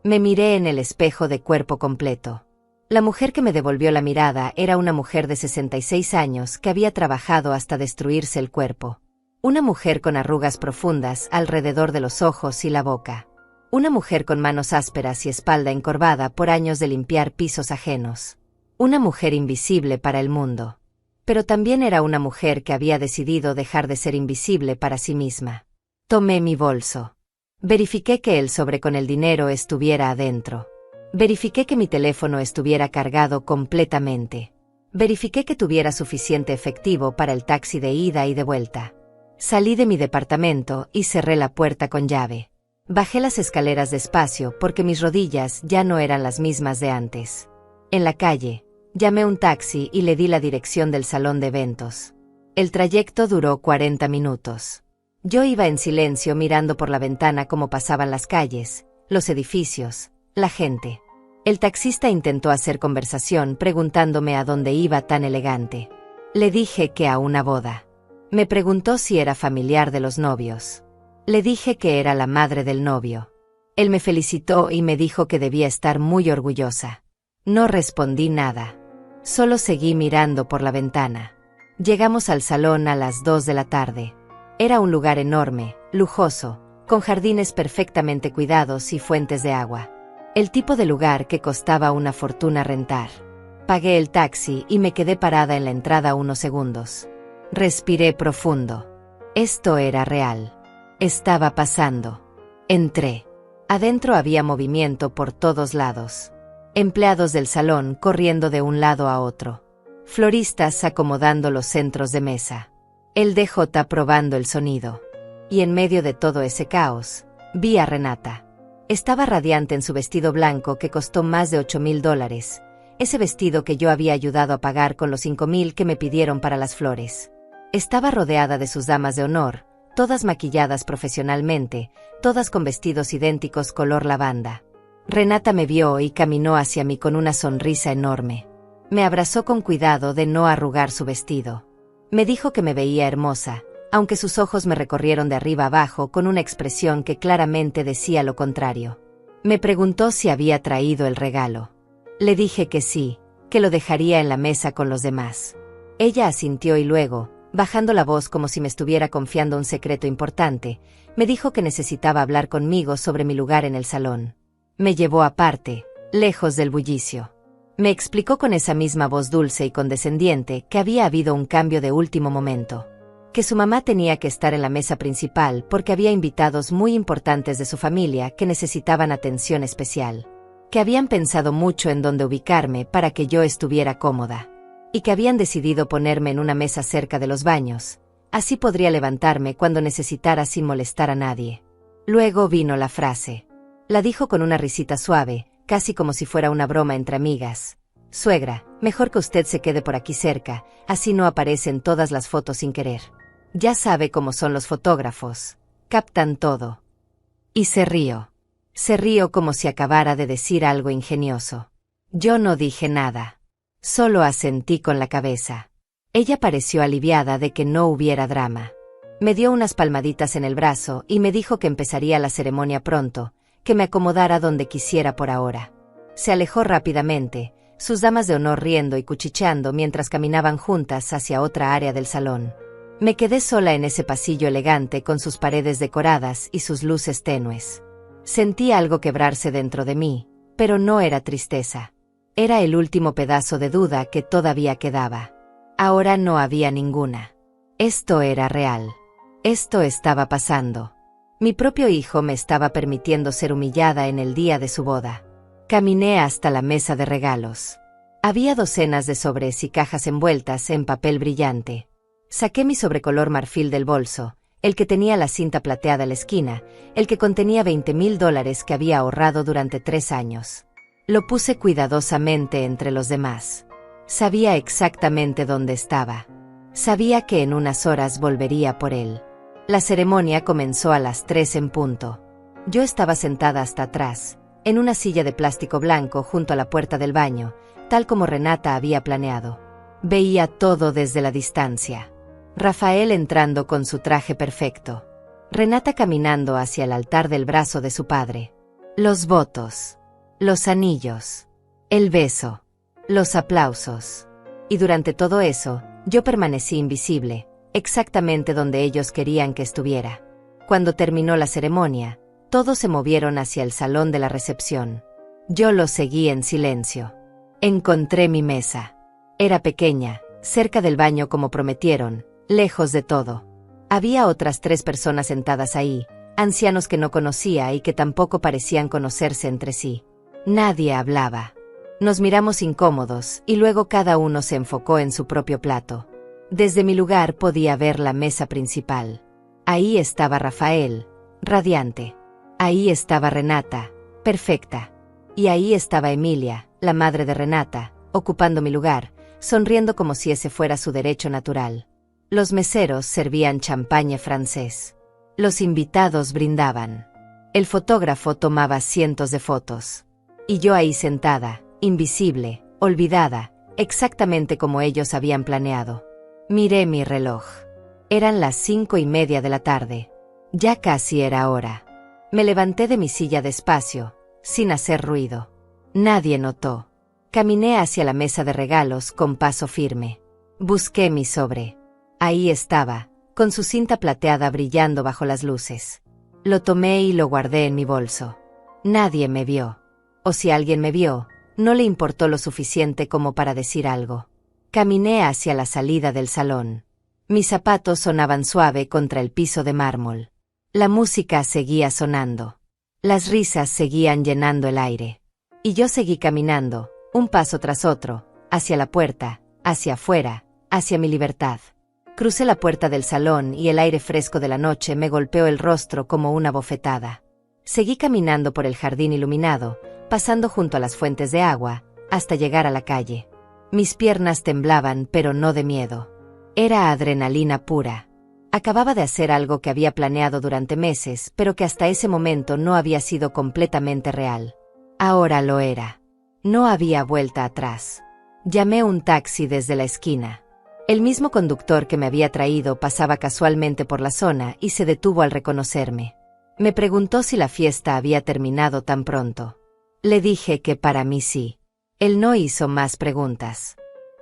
Me miré en el espejo de cuerpo completo. La mujer que me devolvió la mirada era una mujer de 66 años que había trabajado hasta destruirse el cuerpo. Una mujer con arrugas profundas alrededor de los ojos y la boca. Una mujer con manos ásperas y espalda encorvada por años de limpiar pisos ajenos. Una mujer invisible para el mundo. Pero también era una mujer que había decidido dejar de ser invisible para sí misma. Tomé mi bolso. Verifiqué que el sobre con el dinero estuviera adentro. Verifiqué que mi teléfono estuviera cargado completamente. Verifiqué que tuviera suficiente efectivo para el taxi de ida y de vuelta. Salí de mi departamento y cerré la puerta con llave. Bajé las escaleras despacio porque mis rodillas ya no eran las mismas de antes. En la calle, llamé un taxi y le di la dirección del salón de eventos. El trayecto duró 40 minutos. Yo iba en silencio mirando por la ventana cómo pasaban las calles, los edificios, la gente. El taxista intentó hacer conversación preguntándome a dónde iba tan elegante. Le dije que a una boda. Me preguntó si era familiar de los novios. Le dije que era la madre del novio. Él me felicitó y me dijo que debía estar muy orgullosa. No respondí nada. Solo seguí mirando por la ventana. Llegamos al salón a las 2 de la tarde. Era un lugar enorme, lujoso, con jardines perfectamente cuidados y fuentes de agua. El tipo de lugar que costaba una fortuna rentar. Pagué el taxi y me quedé parada en la entrada unos segundos. Respiré profundo. Esto era real. Estaba pasando. Entré. Adentro había movimiento por todos lados. Empleados del salón corriendo de un lado a otro. Floristas acomodando los centros de mesa. El DJ probando el sonido. Y en medio de todo ese caos, vi a Renata. Estaba radiante en su vestido blanco que costó más de $8,000. Ese vestido que yo había ayudado a pagar con los $5,000 que me pidieron para las flores. Estaba rodeada de sus damas de honor, todas maquilladas profesionalmente, todas con vestidos idénticos color lavanda. Renata me vio y caminó hacia mí con una sonrisa enorme. Me abrazó con cuidado de no arrugar su vestido. Me dijo que me veía hermosa, aunque sus ojos me recorrieron de arriba abajo con una expresión que claramente decía lo contrario. Me preguntó si había traído el regalo. Le dije que sí, que lo dejaría en la mesa con los demás. Ella asintió y luego, bajando la voz como si me estuviera confiando un secreto importante, me dijo que necesitaba hablar conmigo sobre mi lugar en el salón. Me llevó aparte, lejos del bullicio. Me explicó con esa misma voz dulce y condescendiente que había habido un cambio de último momento. Que su mamá tenía que estar en la mesa principal porque había invitados muy importantes de su familia que necesitaban atención especial. Que habían pensado mucho en dónde ubicarme para que yo estuviera cómoda. Y que habían decidido ponerme en una mesa cerca de los baños. Así podría levantarme cuando necesitara sin molestar a nadie. Luego vino la frase. La dijo con una risita suave, casi como si fuera una broma entre amigas. Suegra, mejor que usted se quede por aquí cerca, así no aparece en todas las fotos sin querer. Ya sabe cómo son los fotógrafos. Captan todo. Y se rió. Se rió como si acabara de decir algo ingenioso. Yo no dije nada. Solo asentí con la cabeza. Ella pareció aliviada de que no hubiera drama. Me dio unas palmaditas en el brazo y me dijo que empezaría la ceremonia pronto, que me acomodara donde quisiera por ahora. Se alejó rápidamente, sus damas de honor riendo y cuchicheando mientras caminaban juntas hacia otra área del salón. Me quedé sola en ese pasillo elegante con sus paredes decoradas y sus luces tenues. Sentí algo quebrarse dentro de mí, pero no era tristeza. Era el último pedazo de duda que todavía quedaba. Ahora no había ninguna. Esto era real. Esto estaba pasando. Mi propio hijo me estaba permitiendo ser humillada en el día de su boda. Caminé hasta la mesa de regalos. Había docenas de sobres y cajas envueltas en papel brillante. Saqué mi sobrecolor marfil del bolso, el que tenía la cinta plateada a la esquina, el que contenía $20,000 que había ahorrado durante 3 años. Lo puse cuidadosamente entre los demás. Sabía exactamente dónde estaba. Sabía que en unas horas volvería por él. La ceremonia comenzó a las 3 en punto. Yo estaba sentada hasta atrás, en una silla de plástico blanco junto a la puerta del baño, tal como Renata había planeado. Veía todo desde la distancia. Rafael entrando con su traje perfecto. Renata caminando hacia el altar del brazo de su padre. Los votos. Los anillos. El beso. Los aplausos. Y durante todo eso, yo permanecí invisible, exactamente donde ellos querían que estuviera. Cuando terminó la ceremonia, todos se movieron hacia el salón de la recepción. Yo los seguí en silencio. Encontré mi mesa. Era pequeña, cerca del baño como prometieron, lejos de todo. Había otras 3 personas sentadas ahí, ancianos que no conocía y que tampoco parecían conocerse entre sí. Nadie hablaba. Nos miramos incómodos y luego cada uno se enfocó en su propio plato. Desde mi lugar podía ver la mesa principal. Ahí estaba Rafael, radiante. Ahí estaba Renata, perfecta. Y ahí estaba Emilia, la madre de Renata, ocupando mi lugar, sonriendo como si ese fuera su derecho natural. Los meseros servían champagne francés. Los invitados brindaban. El fotógrafo tomaba cientos de fotos. Y yo ahí sentada, invisible, olvidada, exactamente como ellos habían planeado. Miré mi reloj. Eran las 5:30 de la tarde. Ya casi era hora. Me levanté de mi silla despacio, sin hacer ruido. Nadie notó. Caminé hacia la mesa de regalos con paso firme. Busqué mi sobre. Ahí estaba, con su cinta plateada brillando bajo las luces. Lo tomé y lo guardé en mi bolso. Nadie me vio. O si alguien me vio, no le importó lo suficiente como para decir algo. Caminé hacia la salida del salón. Mis zapatos sonaban suave contra el piso de mármol. La música seguía sonando. Las risas seguían llenando el aire. Y yo seguí caminando, un paso tras otro, hacia la puerta, hacia afuera, hacia mi libertad. Crucé la puerta del salón y el aire fresco de la noche me golpeó el rostro como una bofetada. Seguí caminando por el jardín iluminado, pasando junto a las fuentes de agua, hasta llegar a la calle. Mis piernas temblaban, pero no de miedo. Era adrenalina pura. Acababa de hacer algo que había planeado durante meses, pero que hasta ese momento no había sido completamente real. Ahora lo era. No había vuelta atrás. Llamé un taxi desde la esquina. El mismo conductor que me había traído pasaba casualmente por la zona y se detuvo al reconocerme. Me preguntó si la fiesta había terminado tan pronto. Le dije que para mí sí. Él no hizo más preguntas.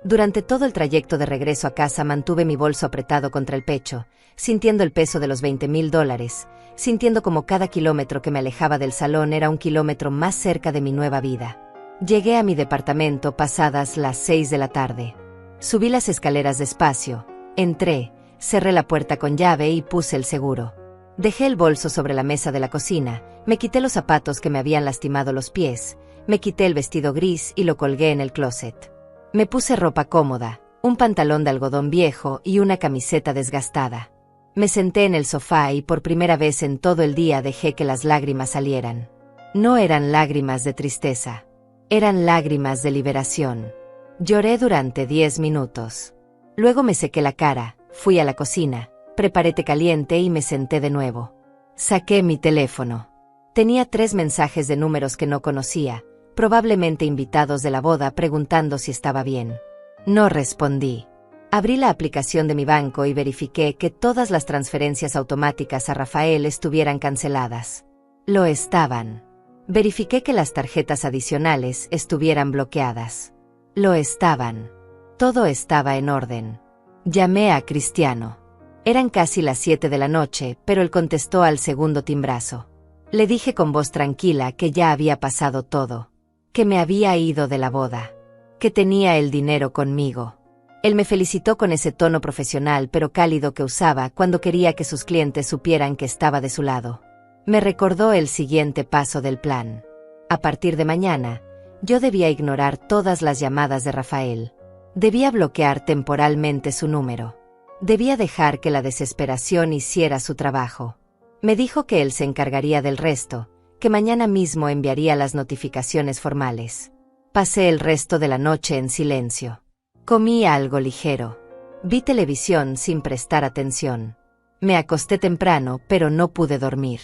Durante todo el trayecto de regreso a casa mantuve mi bolso apretado contra el pecho, sintiendo el peso de los $20,000, sintiendo como cada kilómetro que me alejaba del salón era un kilómetro más cerca de mi nueva vida. Llegué a mi departamento pasadas las 6 de la tarde. Subí las escaleras despacio, entré, cerré la puerta con llave y puse el seguro. Dejé el bolso sobre la mesa de la cocina, me quité los zapatos que me habían lastimado los pies, me quité el vestido gris y lo colgué en el closet. Me puse ropa cómoda, un pantalón de algodón viejo y una camiseta desgastada. Me senté en el sofá y por primera vez en todo el día dejé que las lágrimas salieran. No eran lágrimas de tristeza. Eran lágrimas de liberación. Lloré durante 10 minutos. Luego me sequé la cara, fui a la cocina, preparé té caliente y me senté de nuevo. Saqué mi teléfono. Tenía 3 mensajes de números que no conocía, probablemente invitados de la boda preguntando si estaba bien. No respondí. Abrí la aplicación de mi banco y verifiqué que todas las transferencias automáticas a Rafael estuvieran canceladas. Lo estaban. Verifiqué que las tarjetas adicionales estuvieran bloqueadas. Lo estaban. Todo estaba en orden. Llamé a Cristiano. Eran casi las 7 de la noche, pero él contestó al segundo timbrazo. Le dije con voz tranquila que ya había pasado todo. Que me había ido de la boda. Que tenía el dinero conmigo. Él me felicitó con ese tono profesional pero cálido que usaba cuando quería que sus clientes supieran que estaba de su lado. Me recordó el siguiente paso del plan. A partir de mañana, yo debía ignorar todas las llamadas de Rafael. Debía bloquear temporalmente su número. Debía dejar que la desesperación hiciera su trabajo. Me dijo que él se encargaría del resto, que mañana mismo enviaría las notificaciones formales. Pasé el resto de la noche en silencio. Comí algo ligero. Vi televisión sin prestar atención. Me acosté temprano, pero no pude dormir.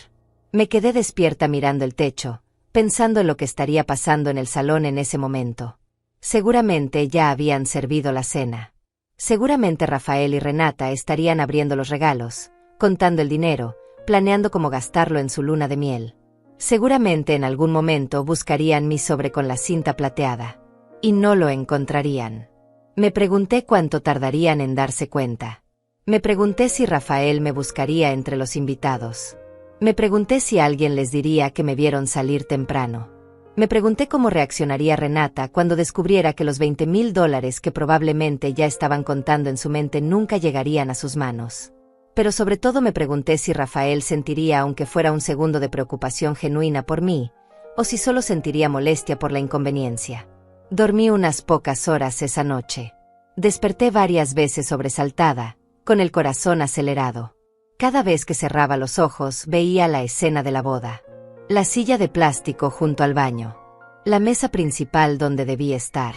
Me quedé despierta mirando el techo, pensando en lo que estaría pasando en el salón en ese momento. Seguramente ya habían servido la cena. Seguramente Rafael y Renata estarían abriendo los regalos, contando el dinero, planeando cómo gastarlo en su luna de miel. Seguramente en algún momento buscarían mi sobre con la cinta plateada. Y no lo encontrarían. Me pregunté cuánto tardarían en darse cuenta. Me pregunté si Rafael me buscaría entre los invitados. Me pregunté si alguien les diría que me vieron salir temprano. Me pregunté cómo reaccionaría Renata cuando descubriera que los $20,000 que probablemente ya estaban contando en su mente nunca llegarían a sus manos. Pero sobre todo me pregunté si Rafael sentiría aunque fuera un segundo de preocupación genuina por mí, o si solo sentiría molestia por la inconveniencia. Dormí unas pocas horas esa noche. Desperté varias veces sobresaltada, con el corazón acelerado. Cada vez que cerraba los ojos veía la escena de la boda. La silla de plástico junto al baño. La mesa principal donde debía estar.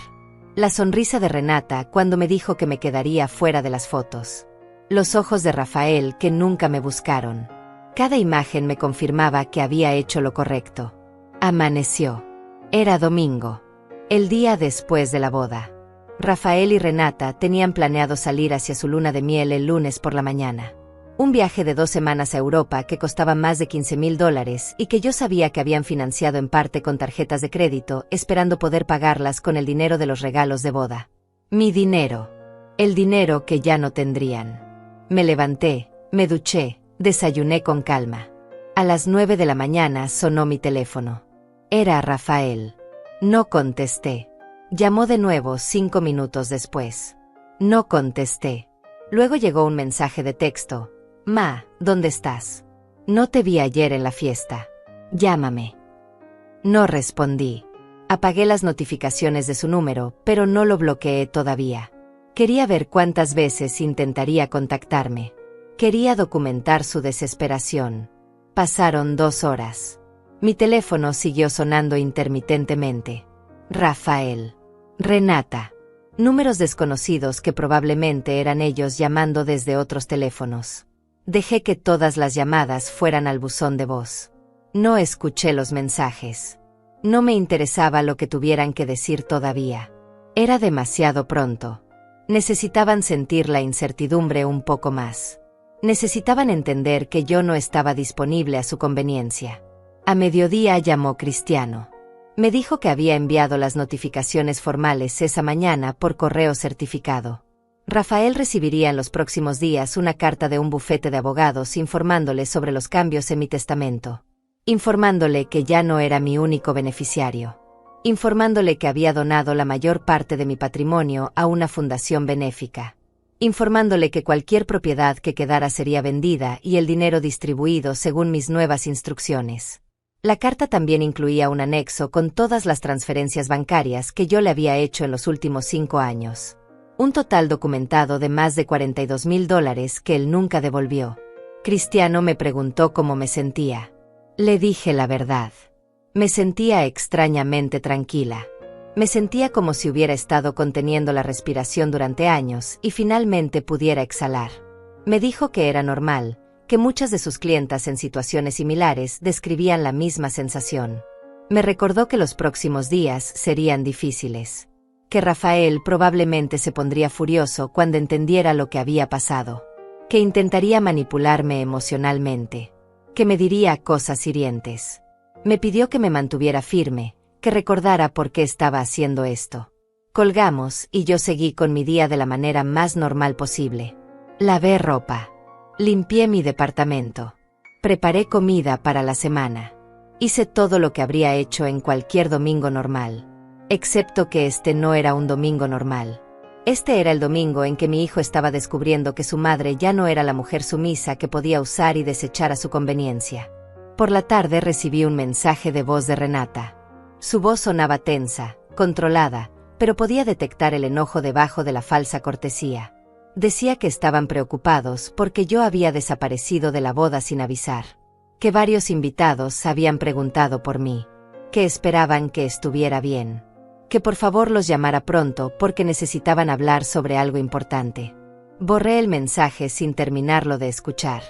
La sonrisa de Renata cuando me dijo que me quedaría fuera de las fotos. Los ojos de Rafael que nunca me buscaron. Cada imagen me confirmaba que había hecho lo correcto. Amaneció. Era domingo. El día después de la boda. Rafael y Renata tenían planeado salir hacia su luna de miel el lunes por la mañana. Un viaje de 2 semanas a Europa que costaba más de $15,000 y que yo sabía que habían financiado en parte con tarjetas de crédito, esperando poder pagarlas con el dinero de los regalos de boda. Mi dinero. El dinero que ya no tendrían. Me levanté, me duché, desayuné con calma. A las 9 de la mañana sonó mi teléfono. Era Rafael. No contesté. Llamó de nuevo 5 minutos después. No contesté. Luego llegó un mensaje de texto. Ma, ¿dónde estás? No te vi ayer en la fiesta. Llámame. No respondí. Apagué las notificaciones de su número, pero no lo bloqueé todavía. Quería ver cuántas veces intentaría contactarme. Quería documentar su desesperación. Pasaron 2 horas. Mi teléfono siguió sonando intermitentemente. Rafael. Renata. Números desconocidos que probablemente eran ellos llamando desde otros teléfonos. Dejé que todas las llamadas fueran al buzón de voz. No escuché los mensajes. No me interesaba lo que tuvieran que decir todavía. Era demasiado pronto. Necesitaban sentir la incertidumbre un poco más. Necesitaban entender que yo no estaba disponible a su conveniencia. A mediodía llamó Cristiano. Me dijo que había enviado las notificaciones formales esa mañana por correo certificado. Rafael recibiría en los próximos días una carta de un bufete de abogados informándole sobre los cambios en mi testamento. Informándole que ya no era mi único beneficiario. Informándole que había donado la mayor parte de mi patrimonio a una fundación benéfica. Informándole que cualquier propiedad que quedara sería vendida y el dinero distribuido según mis nuevas instrucciones. La carta también incluía un anexo con todas las transferencias bancarias que yo le había hecho en los últimos 5 años. Un total documentado de más de $42,000 que él nunca devolvió. Cristiano me preguntó cómo me sentía. Le dije la verdad. Me sentía extrañamente tranquila. Me sentía como si hubiera estado conteniendo la respiración durante años y finalmente pudiera exhalar. Me dijo que era normal, que muchas de sus clientas en situaciones similares describían la misma sensación. Me recordó que los próximos días serían difíciles. Que Rafael probablemente se pondría furioso cuando entendiera lo que había pasado. Que intentaría manipularme emocionalmente. Que me diría cosas hirientes. Me pidió que me mantuviera firme, que recordara por qué estaba haciendo esto. Colgamos y yo seguí con mi día de la manera más normal posible. Lavé ropa. Limpié mi departamento. Preparé comida para la semana. Hice todo lo que habría hecho en cualquier domingo normal. Excepto que este no era un domingo normal. Este era el domingo en que mi hijo estaba descubriendo que su madre ya no era la mujer sumisa que podía usar y desechar a su conveniencia. Por la tarde recibí un mensaje de voz de Renata. Su voz sonaba tensa, controlada, pero podía detectar el enojo debajo de la falsa cortesía. Decía que estaban preocupados porque yo había desaparecido de la boda sin avisar, que varios invitados habían preguntado por mí, que esperaban que estuviera bien, que por favor los llamara pronto porque necesitaban hablar sobre algo importante. Borré el mensaje sin terminarlo de escuchar.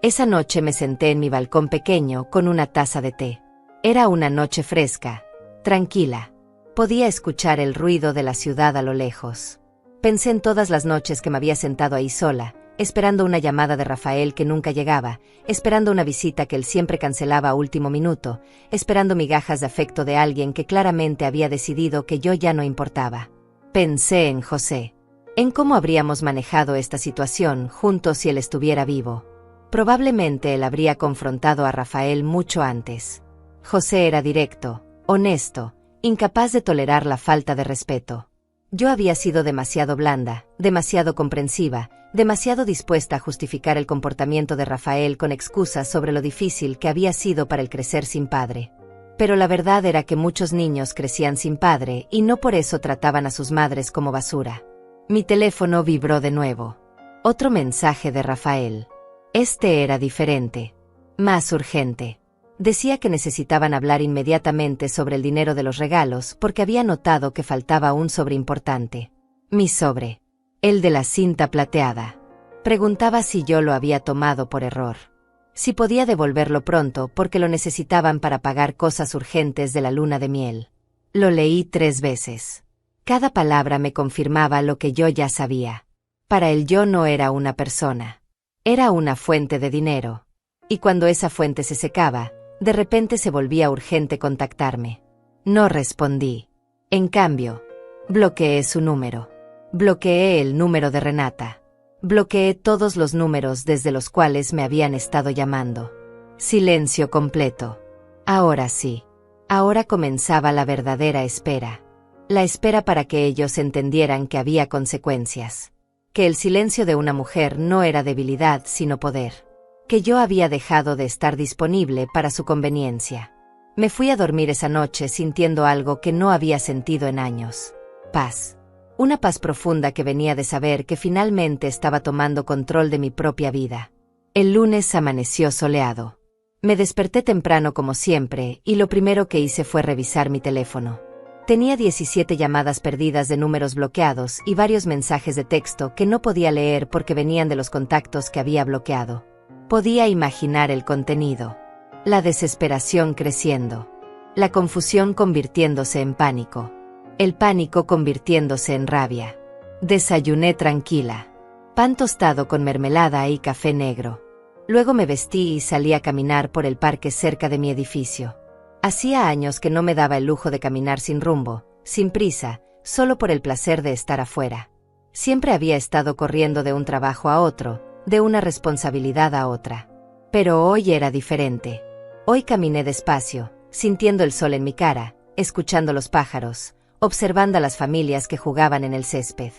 Esa noche me senté en mi balcón pequeño con una taza de té. Era una noche fresca, tranquila. Podía escuchar el ruido de la ciudad a lo lejos. Pensé en todas las noches que me había sentado ahí sola, esperando una llamada de Rafael que nunca llegaba, esperando una visita que él siempre cancelaba a último minuto, esperando migajas de afecto de alguien que claramente había decidido que yo ya no importaba. Pensé en José, en cómo habríamos manejado esta situación juntos si él estuviera vivo. Probablemente él habría confrontado a Rafael mucho antes. José era directo, honesto, incapaz de tolerar la falta de respeto. Yo había sido demasiado blanda, demasiado comprensiva, demasiado dispuesta a justificar el comportamiento de Rafael con excusas sobre lo difícil que había sido para él crecer sin padre. Pero la verdad era que muchos niños crecían sin padre y no por eso trataban a sus madres como basura. Mi teléfono vibró de nuevo. Otro mensaje de Rafael. Este era diferente, más urgente. Decía que necesitaban hablar inmediatamente sobre el dinero de los regalos porque había notado que faltaba un sobre importante. Mi sobre. El de la cinta plateada. Preguntaba si yo lo había tomado por error. Si podía devolverlo pronto porque lo necesitaban para pagar cosas urgentes de la luna de miel. Lo leí 3 veces. Cada palabra me confirmaba lo que yo ya sabía. Para él yo no era una persona. Era una fuente de dinero. Y cuando esa fuente se secaba, de repente se volvía urgente contactarme. No respondí. En cambio, bloqueé su número. Bloqueé el número de Renata. Bloqueé todos los números desde los cuales me habían estado llamando. Silencio completo. Ahora sí. Ahora comenzaba la verdadera espera. La espera para que ellos entendieran que había consecuencias. Que el silencio de una mujer no era debilidad sino poder. Que yo había dejado de estar disponible para su conveniencia. Me fui a dormir esa noche sintiendo algo que no había sentido en años. Paz. Una paz profunda que venía de saber que finalmente estaba tomando control de mi propia vida. El lunes amaneció soleado. Me desperté temprano como siempre y lo primero que hice fue revisar mi teléfono. Tenía 17 llamadas perdidas de números bloqueados y varios mensajes de texto que no podía leer porque venían de los contactos que había bloqueado. Podía imaginar el contenido. La desesperación creciendo. La confusión convirtiéndose en pánico. El pánico convirtiéndose en rabia. Desayuné tranquila. Pan tostado con mermelada y café negro. Luego me vestí y salí a caminar por el parque cerca de mi edificio. Hacía años que no me daba el lujo de caminar sin rumbo, sin prisa, solo por el placer de estar afuera. Siempre había estado corriendo de un trabajo a otro, de una responsabilidad a otra. Pero hoy era diferente. Hoy caminé despacio, sintiendo el sol en mi cara, escuchando los pájaros, observando a las familias que jugaban en el césped.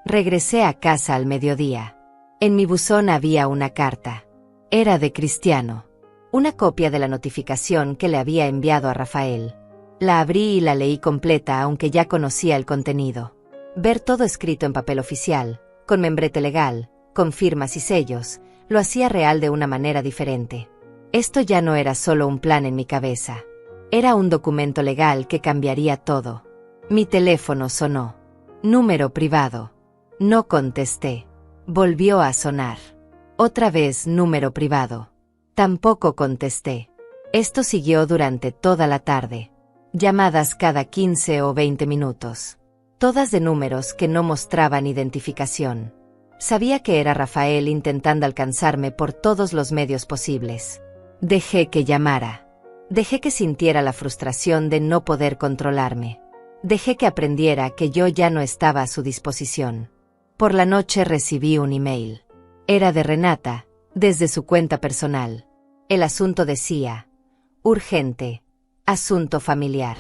Regresé a casa al mediodía. En mi buzón había una carta. Era de Cristiano. Una copia de la notificación que le había enviado a Rafael. La abrí y la leí completa aunque ya conocía el contenido. Ver todo escrito en papel oficial, con membrete legal, con firmas y sellos, lo hacía real de una manera diferente. Esto ya no era solo un plan en mi cabeza. Era un documento legal que cambiaría todo. Mi teléfono sonó. Número privado. No contesté. Volvió a sonar. Otra vez número privado. Tampoco contesté. Esto siguió durante toda la tarde. Llamadas cada 15 o 20 minutos. Todas de números que no mostraban identificación. Sabía que era Rafael intentando alcanzarme por todos los medios posibles. Dejé que llamara. Dejé que sintiera la frustración de no poder controlarme. Dejé que aprendiera que yo ya no estaba a su disposición. Por la noche recibí un email. Era de Renata, desde su cuenta personal. El asunto decía: urgente, asunto familiar.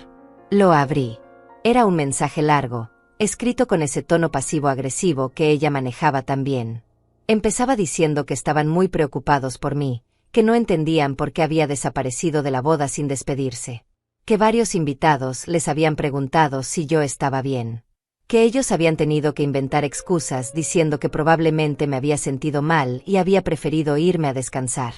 Lo abrí. Era un mensaje largo, escrito con ese tono pasivo-agresivo que ella manejaba tan bien. Empezaba diciendo que estaban muy preocupados por mí, que no entendían por qué había desaparecido de la boda sin despedirse, que varios invitados les habían preguntado si yo estaba bien, que ellos habían tenido que inventar excusas diciendo que probablemente me había sentido mal y había preferido irme a descansar.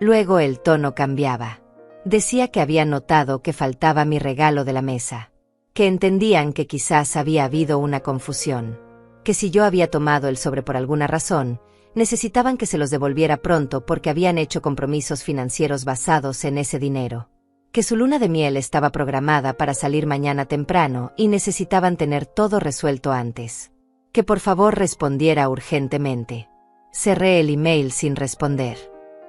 Luego el tono cambiaba. Decía que había notado que faltaba mi regalo de la mesa, que entendían que quizás había habido una confusión, que si yo había tomado el sobre por alguna razón, necesitaban que se los devolviera pronto porque habían hecho compromisos financieros basados en ese dinero, que su luna de miel estaba programada para salir mañana temprano y necesitaban tener todo resuelto antes, que por favor respondiera urgentemente. Cerré el email sin responder.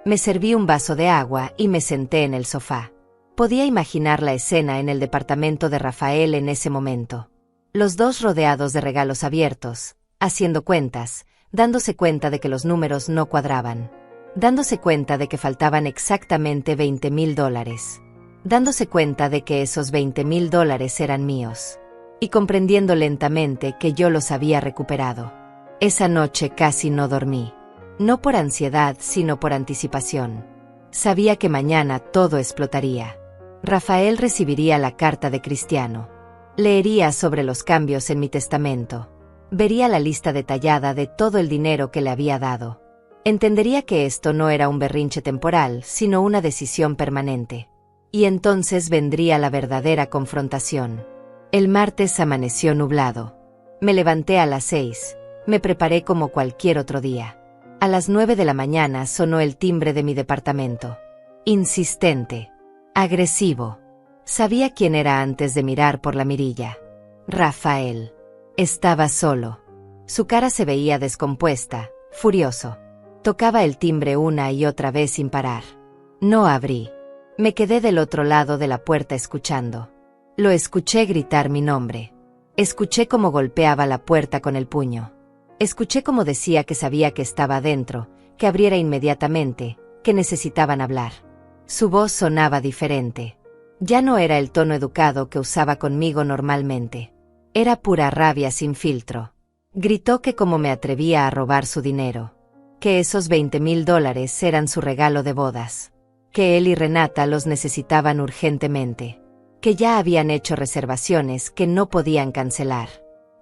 Me serví un vaso de agua y me senté en el sofá. Podía imaginar la escena en el departamento de Rafael en ese momento. Los dos rodeados de regalos abiertos, haciendo cuentas, dándose cuenta de que los números no cuadraban, dándose cuenta de que faltaban exactamente $20,000, dándose cuenta de que esos $20,000 eran míos, y comprendiendo lentamente que yo los había recuperado. Esa noche casi no dormí. No por ansiedad, sino por anticipación. Sabía que mañana todo explotaría. Rafael recibiría la carta de Cristiano. Leería sobre los cambios en mi testamento. Vería la lista detallada de todo el dinero que le había dado. Entendería que esto no era un berrinche temporal, sino una decisión permanente. Y entonces vendría la verdadera confrontación. El martes amaneció nublado. Me levanté a las 6. Me preparé como cualquier otro día. A las 9 de la mañana sonó el timbre de mi departamento. Insistente. Agresivo. Sabía quién era antes de mirar por la mirilla. Rafael. Estaba solo. Su cara se veía descompuesta, furioso. Tocaba el timbre una y otra vez sin parar. No abrí. Me quedé del otro lado de la puerta escuchando. Lo escuché gritar mi nombre. Escuché cómo golpeaba la puerta con el puño. Escuché cómo decía que sabía que estaba adentro, que abriera inmediatamente, que necesitaban hablar. Su voz sonaba diferente. Ya no era el tono educado que usaba conmigo normalmente. Era pura rabia sin filtro. Gritó que cómo me atrevía a robar su dinero. Que esos $20,000 eran su regalo de bodas. Que él y Renata los necesitaban urgentemente. Que ya habían hecho reservaciones que no podían cancelar.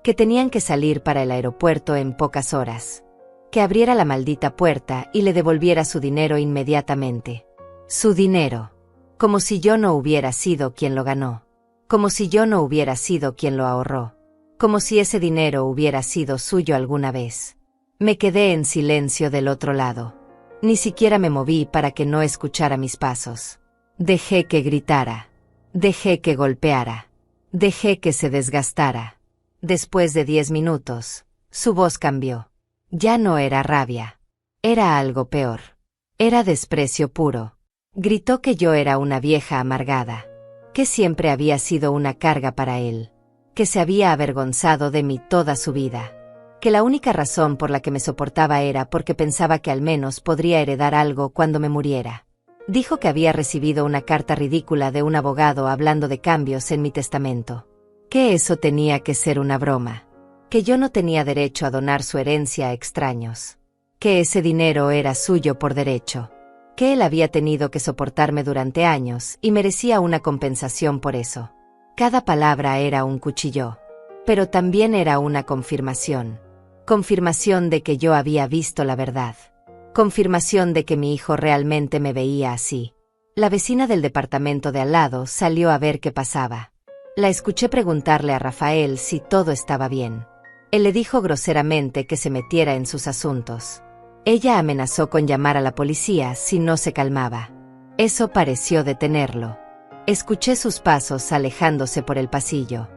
Que tenían que salir para el aeropuerto en pocas horas. Que abriera la maldita puerta y le devolviera su dinero inmediatamente. Su dinero. Como si yo no hubiera sido quien lo ganó. Como si yo no hubiera sido quien lo ahorró. Como si ese dinero hubiera sido suyo alguna vez. Me quedé en silencio del otro lado. Ni siquiera me moví para que no escuchara mis pasos. Dejé que gritara. Dejé que golpeara. Dejé que se desgastara. Después de 10 minutos, su voz cambió. Ya no era rabia. Era algo peor. Era desprecio puro. Gritó que yo era una vieja amargada. Que siempre había sido una carga para él. Que se había avergonzado de mí toda su vida. Que la única razón por la que me soportaba era porque pensaba que al menos podría heredar algo cuando me muriera. Dijo que había recibido una carta ridícula de un abogado hablando de cambios en mi testamento. Que eso tenía que ser una broma. Que yo no tenía derecho a donar su herencia a extraños. Que ese dinero era suyo por derecho. Que él había tenido que soportarme durante años y merecía una compensación por eso. Cada palabra era un cuchillo. Pero también era una confirmación. Confirmación de que yo había visto la verdad. Confirmación de que mi hijo realmente me veía así. La vecina del departamento de al lado salió a ver qué pasaba. La escuché preguntarle a Rafael si todo estaba bien. Él le dijo groseramente que se metiera en sus asuntos. Ella amenazó con llamar a la policía si no se calmaba. Eso pareció detenerlo. Escuché sus pasos alejándose por el pasillo.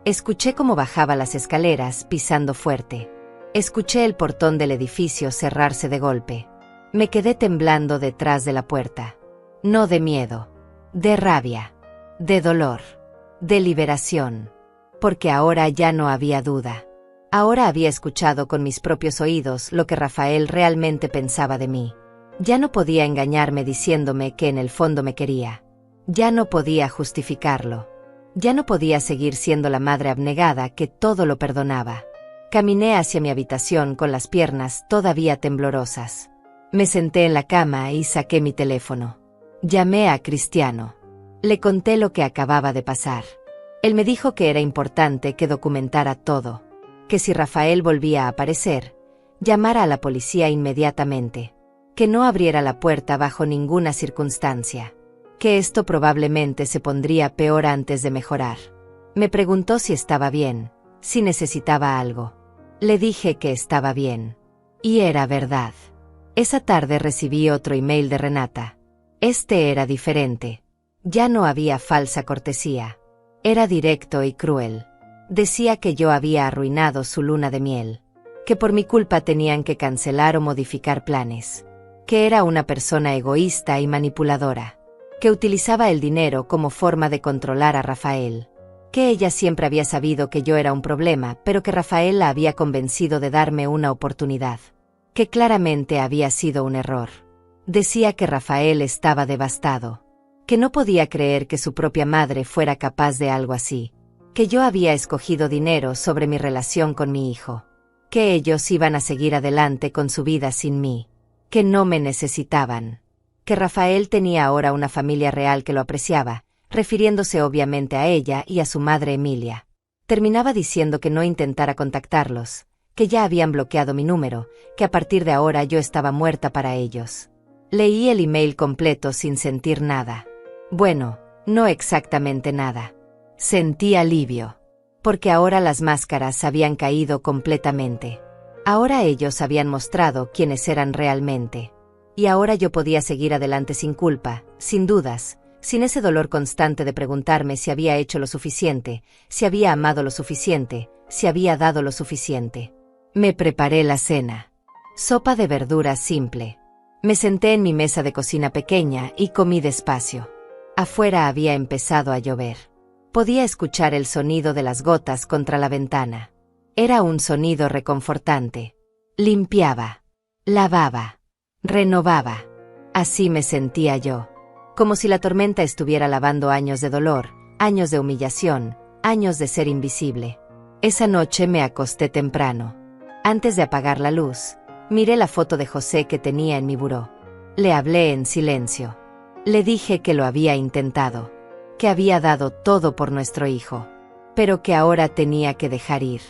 Escuché cómo bajaba las escaleras pisando fuerte. Escuché el portón del edificio cerrarse de golpe. Me quedé temblando detrás de la puerta. No de miedo, de rabia, de dolor. De liberación. Porque ahora ya no había duda. Ahora había escuchado con mis propios oídos lo que Rafael realmente pensaba de mí. Ya no podía engañarme diciéndome que en el fondo me quería. Ya no podía justificarlo. Ya no podía seguir siendo la madre abnegada que todo lo perdonaba. Caminé hacia mi habitación con las piernas todavía temblorosas. Me senté en la cama y saqué mi teléfono. Llamé a Cristiano. Le conté lo que acababa de pasar. Él me dijo que era importante que documentara todo. que si Rafael volvía a aparecer, llamara a la policía inmediatamente, que no abriera la puerta bajo ninguna circunstancia, que esto probablemente se pondría peor antes de mejorar. Me preguntó si estaba bien, si necesitaba algo. Le dije que estaba bien. Y era verdad. Esa tarde recibí otro email de Renata. Este era diferente. Ya no había falsa cortesía. Era directo y cruel. Decía que yo había arruinado su luna de miel, que por mi culpa tenían que cancelar o modificar planes, que era una persona egoísta y manipuladora, que utilizaba el dinero como forma de controlar a Rafael, que ella siempre había sabido que yo era un problema, pero que Rafael la había convencido de darme una oportunidad, que claramente había sido un error. Decía que Rafael estaba devastado, que no podía creer que su propia madre fuera capaz de algo así, que yo había escogido dinero sobre mi relación con mi hijo, que ellos iban a seguir adelante con su vida sin mí, que no me necesitaban, que Rafael tenía ahora una familia real que lo apreciaba, refiriéndose obviamente a ella y a su madre Emilia. Terminaba diciendo que no intentara contactarlos, que ya habían bloqueado mi número, que a partir de ahora yo estaba muerta para ellos. Leí el email completo sin sentir nada. Bueno, no exactamente nada. Sentí alivio, porque ahora las máscaras habían caído completamente. Ahora ellos habían mostrado quiénes eran realmente. Y ahora yo podía seguir adelante sin culpa, sin dudas, sin ese dolor constante de preguntarme si había hecho lo suficiente, si había amado lo suficiente, si había dado lo suficiente. Me preparé la cena. Sopa de verduras simple. Me senté en mi mesa de cocina pequeña y comí despacio. Afuera había empezado a llover. Podía escuchar el sonido de las gotas contra la ventana. Era un sonido reconfortante. Limpiaba, lavaba, renovaba. Así me sentía yo. Como si la tormenta estuviera lavando años de dolor, años de humillación, años de ser invisible. Esa noche me acosté temprano. Antes de apagar la luz, miré la foto de José que tenía en mi buró. Le hablé en silencio. Le dije que lo había intentado, que había dado todo por nuestro hijo, pero que ahora tenía que dejar ir,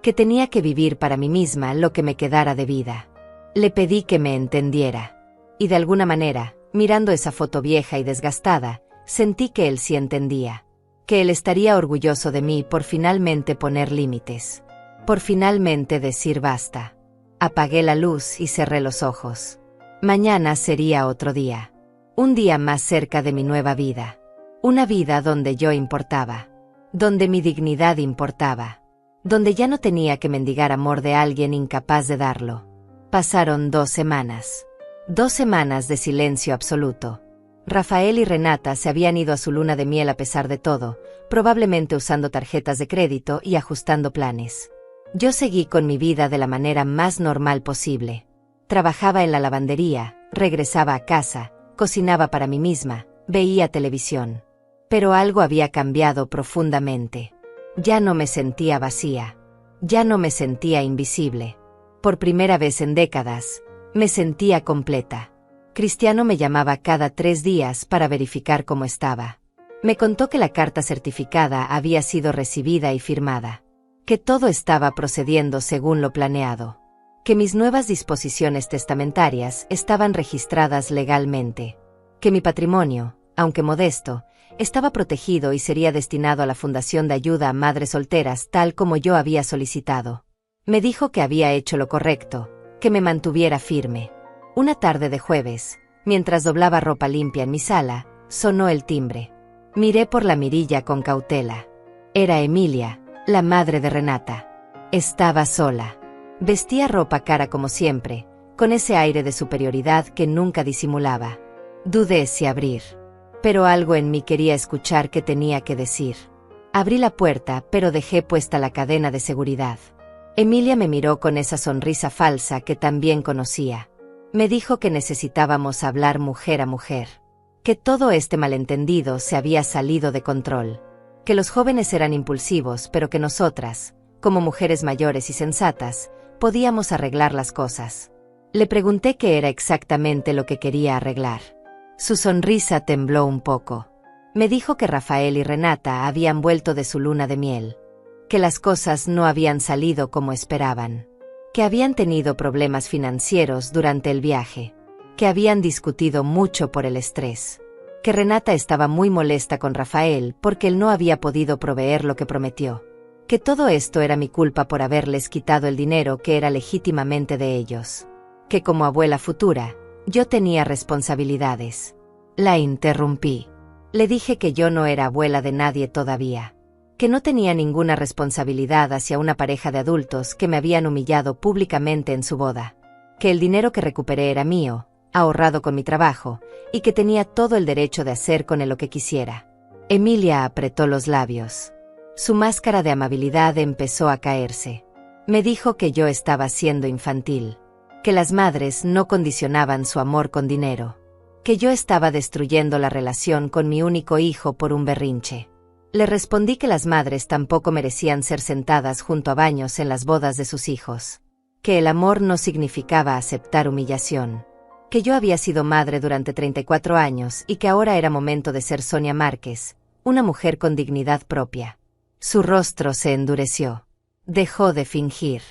que tenía que vivir para mí misma lo que me quedara de vida. Le pedí que me entendiera, y de alguna manera, mirando esa foto vieja y desgastada, sentí que él sí entendía, que él estaría orgulloso de mí por finalmente poner límites, por finalmente decir basta. Apagué la luz y cerré los ojos. Mañana sería otro día, un día más cerca de mi nueva vida. Una vida donde yo importaba, donde mi dignidad importaba, donde ya no tenía que mendigar amor de alguien incapaz de darlo. Pasaron 2 semanas. 2 semanas de silencio absoluto. Rafael y Renata se habían ido a su luna de miel a pesar de todo, probablemente usando tarjetas de crédito y ajustando planes. Yo seguí con mi vida de la manera más normal posible. Trabajaba en la lavandería, regresaba a casa, cocinaba para mí misma, veía televisión. Pero algo había cambiado profundamente. Ya no me sentía vacía. Ya no me sentía invisible. Por primera vez en décadas, me sentía completa. Cristiano me llamaba cada 3 días para verificar cómo estaba. Me contó que la carta certificada había sido recibida y firmada, que todo estaba procediendo según lo planeado, que mis nuevas disposiciones testamentarias estaban registradas legalmente, que mi patrimonio, aunque modesto, estaba protegido y sería destinado a la Fundación de Ayuda a Madres Solteras tal como yo había solicitado. Me dijo que había hecho lo correcto, que me mantuviera firme. Una tarde de jueves, mientras doblaba ropa limpia en mi sala, sonó el timbre. Miré por la mirilla con cautela. Era Emilia, la madre de Renata. Estaba sola. Vestía ropa cara como siempre, con ese aire de superioridad que nunca disimulaba. Dudé si abrir. Pero algo en mí quería escuchar qué tenía que decir. Abrí la puerta, pero dejé puesta la cadena de seguridad. Emilia me miró con esa sonrisa falsa que también conocía. Me dijo que necesitábamos hablar mujer a mujer, que todo este malentendido se había salido de control, que los jóvenes eran impulsivos, pero que nosotras, como mujeres mayores y sensatas, podíamos arreglar las cosas. Le pregunté qué era exactamente lo que quería arreglar. Su sonrisa tembló un poco. Me dijo que Rafael y Renata habían vuelto de su luna de miel, que las cosas no habían salido como esperaban, que habían tenido problemas financieros durante el viaje, que habían discutido mucho por el estrés, que Renata estaba muy molesta con Rafael porque él no había podido proveer lo que prometió, que todo esto era mi culpa por haberles quitado el dinero que era legítimamente de ellos, que como abuela futura, yo tenía responsabilidades. La interrumpí. Le dije que yo no era abuela de nadie todavía, que no tenía ninguna responsabilidad hacia una pareja de adultos que me habían humillado públicamente en su boda, que el dinero que recuperé era mío, ahorrado con mi trabajo, y que tenía todo el derecho de hacer con él lo que quisiera. Emilia apretó los labios. Su máscara de amabilidad empezó a caerse. Me dijo que yo estaba siendo infantil, que las madres no condicionaban su amor con dinero, que yo estaba destruyendo la relación con mi único hijo por un berrinche. Le respondí que las madres tampoco merecían ser sentadas junto a baños en las bodas de sus hijos, que el amor no significaba aceptar humillación, que yo había sido madre durante 34 años y que ahora era momento de ser Sonia Márquez, una mujer con dignidad propia. Su rostro se endureció. Dejó de fingir.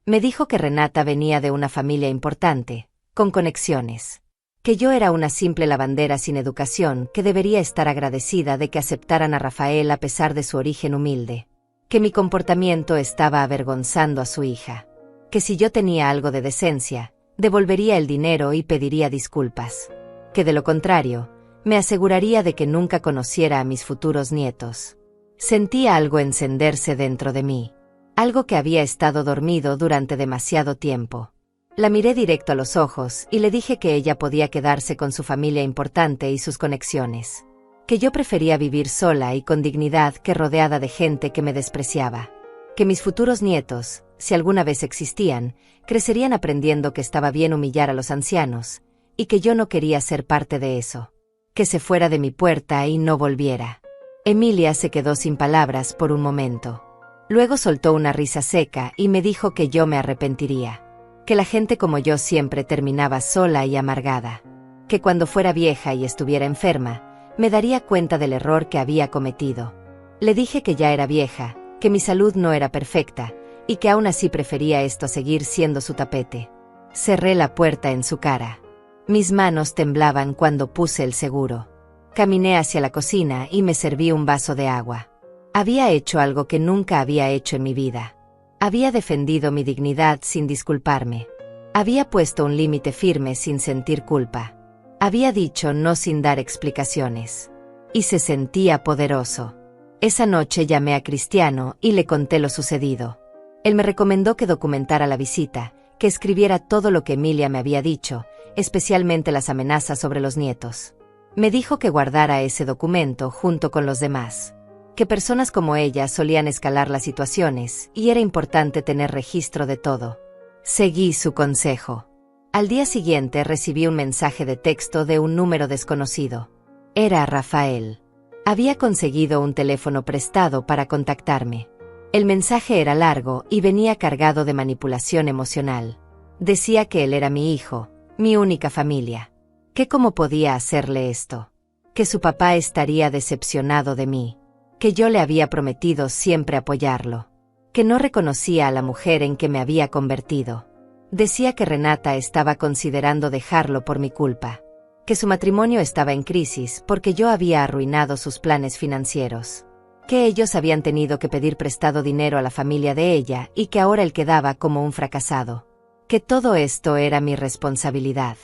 Me dijo que Renata venía de una familia importante, con conexiones, que yo era una simple lavandera sin educación que debería estar agradecida de que aceptaran a Rafael a pesar de su origen humilde, que mi comportamiento estaba avergonzando a su hija, que si yo tenía algo de decencia, devolvería el dinero y pediría disculpas, que de lo contrario, me aseguraría de que nunca conociera a mis futuros nietos. Sentía algo encenderse dentro de mí, algo que había estado dormido durante demasiado tiempo. La miré directo a los ojos y le dije que ella podía quedarse con su familia importante y sus conexiones, que yo prefería vivir sola y con dignidad que rodeada de gente que me despreciaba, que mis futuros nietos, si alguna vez existían, crecerían aprendiendo que estaba bien humillar a los ancianos, y que yo no quería ser parte de eso, que se fuera de mi puerta y no volviera. Emilia se quedó sin palabras por un momento. Luego soltó una risa seca y me dijo que yo me arrepentiría, que la gente como yo siempre terminaba sola y amargada, que cuando fuera vieja y estuviera enferma, me daría cuenta del error que había cometido. Le dije que ya era vieja, que mi salud no era perfecta, y que aún así prefería esto a seguir siendo su tapete. Cerré la puerta en su cara. Mis manos temblaban cuando puse el seguro. Caminé hacia la cocina y me serví un vaso de agua. Había hecho algo que nunca había hecho en mi vida. Había defendido mi dignidad sin disculparme. Había puesto un límite firme sin sentir culpa. Había dicho no sin dar explicaciones. Y se sentía poderoso. Esa noche llamé a Cristiano y le conté lo sucedido. Él me recomendó que documentara la visita, que escribiera todo lo que Emilia me había dicho, especialmente las amenazas sobre los nietos. Me dijo que guardara ese documento junto con los demás, que personas como ella solían escalar las situaciones y era importante tener registro de todo. Seguí su consejo. Al día siguiente recibí un mensaje de texto de un número desconocido. Era Rafael. Había conseguido un teléfono prestado para contactarme. El mensaje era largo y venía cargado de manipulación emocional. Decía que él era mi hijo, mi única familia. Que cómo podía hacerle esto. Que su papá estaría decepcionado de mí. Que yo le había prometido siempre apoyarlo. Que no reconocía a la mujer en que me había convertido. Decía que Renata estaba considerando dejarlo por mi culpa. Que su matrimonio estaba en crisis porque yo había arruinado sus planes financieros. Que ellos habían tenido que pedir prestado dinero a la familia de ella y que ahora él quedaba como un fracasado. Que todo esto era mi responsabilidad.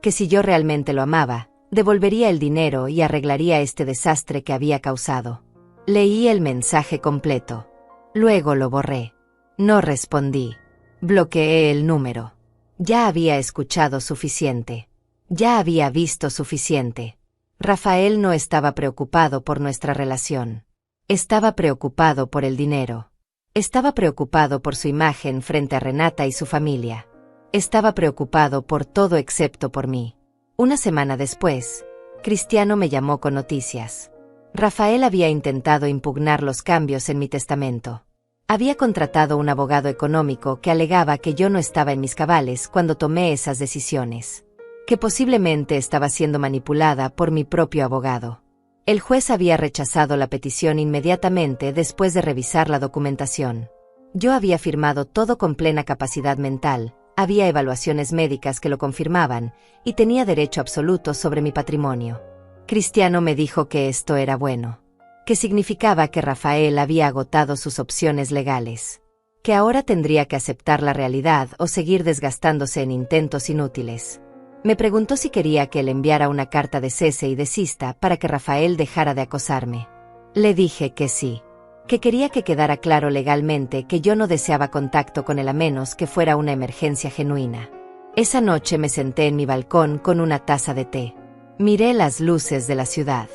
Que si yo realmente lo amaba, devolvería el dinero y arreglaría este desastre que había causado. Leí el mensaje completo. Luego lo borré. No respondí. Bloqueé el número. Ya había escuchado suficiente. Ya había visto suficiente. Rafael no estaba preocupado por nuestra relación. Estaba preocupado por el dinero. Estaba preocupado por su imagen frente a Renata y su familia. Estaba preocupado por todo excepto por mí. Una semana después, Cristiano me llamó con noticias. Rafael había intentado impugnar los cambios en mi testamento. Había contratado un abogado económico que alegaba que yo no estaba en mis cabales cuando tomé esas decisiones. Que posiblemente estaba siendo manipulada por mi propio abogado. El juez había rechazado la petición inmediatamente después de revisar la documentación. Yo había firmado todo con plena capacidad mental, había evaluaciones médicas que lo confirmaban, y tenía derecho absoluto sobre mi patrimonio. Cristiano me dijo que esto era bueno, que significaba que Rafael había agotado sus opciones legales, que ahora tendría que aceptar la realidad o seguir desgastándose en intentos inútiles. Me preguntó si quería que le enviara una carta de cese y desista para que Rafael dejara de acosarme. Le dije que sí, que quería que quedara claro legalmente que yo no deseaba contacto con él a menos que fuera una emergencia genuina. Esa noche me senté en mi balcón con una taza de té. Miré las luces de la ciudad.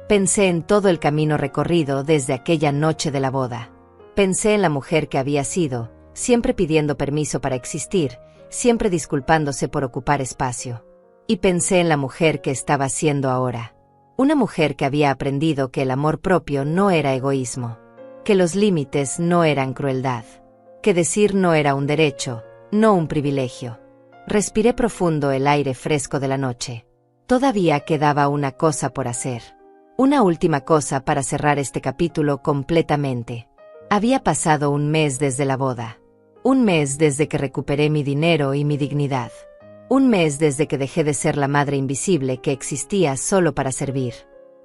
Pensé en todo el camino recorrido desde aquella noche de la boda. Pensé en la mujer que había sido, siempre pidiendo permiso para existir, siempre disculpándose por ocupar espacio. Y pensé en la mujer que estaba siendo ahora. Una mujer que había aprendido que el amor propio no era egoísmo, que los límites no eran crueldad, que decir no era un derecho, no un privilegio. Respiré profundo el aire fresco de la noche. Todavía quedaba una cosa por hacer. Una última cosa para cerrar este capítulo completamente. Había pasado un mes desde la boda. Un mes desde que recuperé mi dinero y mi dignidad. Un mes desde que dejé de ser la madre invisible que existía solo para servir.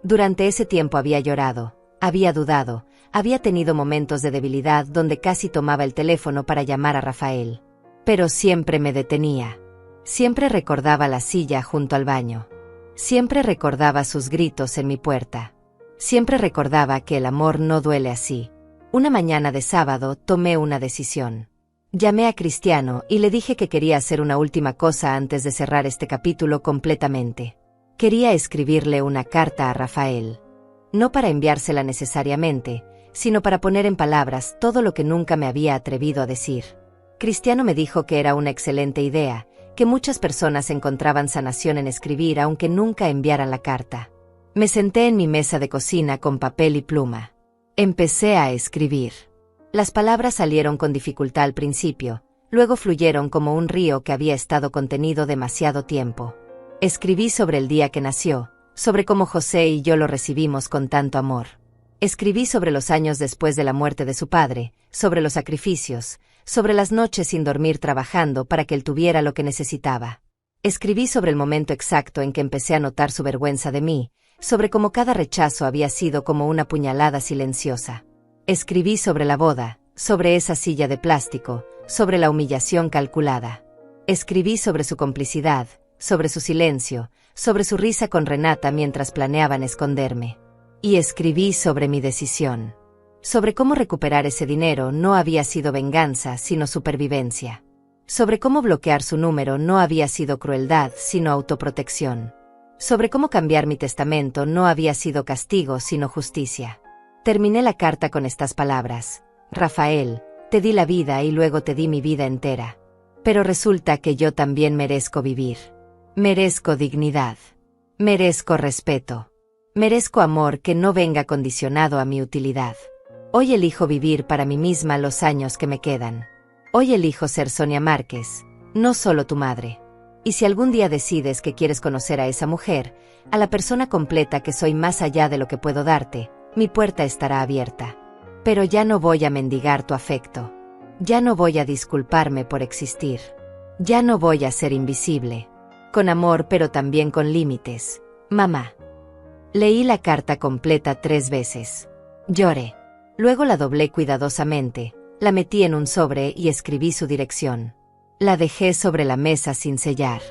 Durante ese tiempo había llorado, había dudado, había tenido momentos de debilidad donde casi tomaba el teléfono para llamar a Rafael. Pero siempre me detenía. Siempre recordaba la silla junto al baño. Siempre recordaba sus gritos en mi puerta. Siempre recordaba que el amor no duele así. Una mañana de sábado tomé una decisión. Llamé a Cristiano y le dije que quería hacer una última cosa antes de cerrar este capítulo completamente. Quería escribirle una carta a Rafael. No para enviársela necesariamente, sino para poner en palabras todo lo que nunca me había atrevido a decir. Cristiano me dijo que era una excelente idea, que muchas personas encontraban sanación en escribir aunque nunca enviaran la carta. Me senté en mi mesa de cocina con papel y pluma. Empecé a escribir. Las palabras salieron con dificultad al principio, luego fluyeron como un río que había estado contenido demasiado tiempo. Escribí sobre el día que nació, sobre cómo José y yo lo recibimos con tanto amor. Escribí sobre los años después de la muerte de su padre, sobre los sacrificios, sobre las noches sin dormir trabajando para que él tuviera lo que necesitaba. Escribí sobre el momento exacto en que empecé a notar su vergüenza de mí, sobre cómo cada rechazo había sido como una puñalada silenciosa. Escribí sobre la boda, sobre esa silla de plástico, sobre la humillación calculada. Escribí sobre su complicidad, sobre su silencio, sobre su risa con Renata mientras planeaban esconderme. Y escribí sobre mi decisión. Sobre cómo recuperar ese dinero no había sido venganza, sino supervivencia. Sobre cómo bloquear su número no había sido crueldad, sino autoprotección. Sobre cómo cambiar mi testamento no había sido castigo, sino justicia. Terminé la carta con estas palabras: Rafael, te di la vida y luego te di mi vida entera. Pero resulta que yo también merezco vivir. Merezco dignidad. Merezco respeto. Merezco amor que no venga condicionado a mi utilidad. Hoy elijo vivir para mí misma los años que me quedan. Hoy elijo ser Sonia Márquez, no solo tu madre. Y si algún día decides que quieres conocer a esa mujer, a la persona completa que soy más allá de lo que puedo darte, mi puerta estará abierta. Pero ya no voy a mendigar tu afecto. Ya no voy a disculparme por existir. Ya no voy a ser invisible. Con amor pero también con límites. Mamá. Leí la carta completa 3 veces. Lloré. Luego la doblé cuidadosamente, la metí en un sobre y escribí su dirección. La dejé sobre la mesa sin sellar.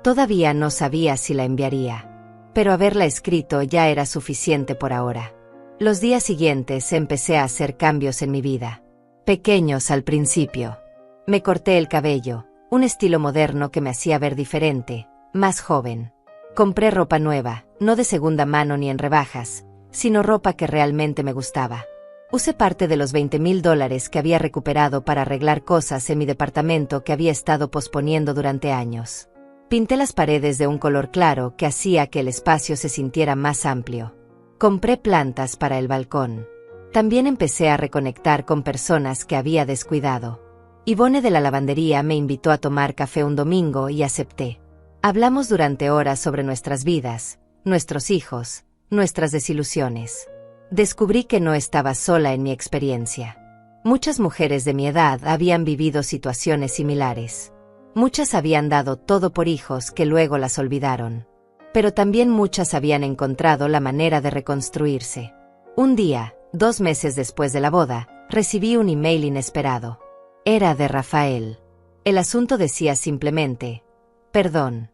Todavía no sabía si la enviaría. Pero haberla escrito ya era suficiente por ahora. Los días siguientes empecé a hacer cambios en mi vida. Pequeños al principio. Me corté el cabello, un estilo moderno que me hacía ver diferente, más joven. Compré ropa nueva, no de segunda mano ni en rebajas, sino ropa que realmente me gustaba. Usé parte de los $20,000 que había recuperado para arreglar cosas en mi departamento que había estado posponiendo durante años. Pinté las paredes de un color claro que hacía que el espacio se sintiera más amplio. Compré plantas para el balcón. También empecé a reconectar con personas que había descuidado. Ivone de la lavandería me invitó a tomar café un domingo y acepté. Hablamos durante horas sobre nuestras vidas, nuestros hijos, nuestras desilusiones. Descubrí que no estaba sola en mi experiencia. Muchas mujeres de mi edad habían vivido situaciones similares. Muchas habían dado todo por hijos que luego las olvidaron. Pero también muchas habían encontrado la manera de reconstruirse. Un día, 2 meses después de la boda, recibí un email inesperado. Era de Rafael. El asunto decía simplemente: perdón.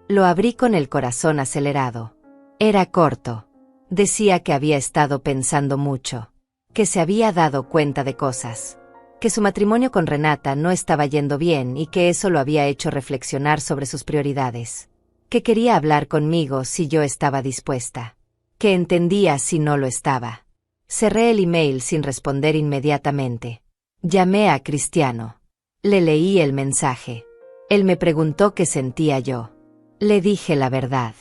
Lo abrí con el corazón acelerado. Era corto. Decía que había estado pensando mucho, que se había dado cuenta de cosas, que su matrimonio con Renata no estaba yendo bien y que eso lo había hecho reflexionar sobre sus prioridades, que quería hablar conmigo si yo estaba dispuesta, que entendía si no lo estaba. Cerré el email sin responder inmediatamente. Llamé a Cristiano. Le leí el mensaje. Él me preguntó qué sentía yo. Le dije la verdad.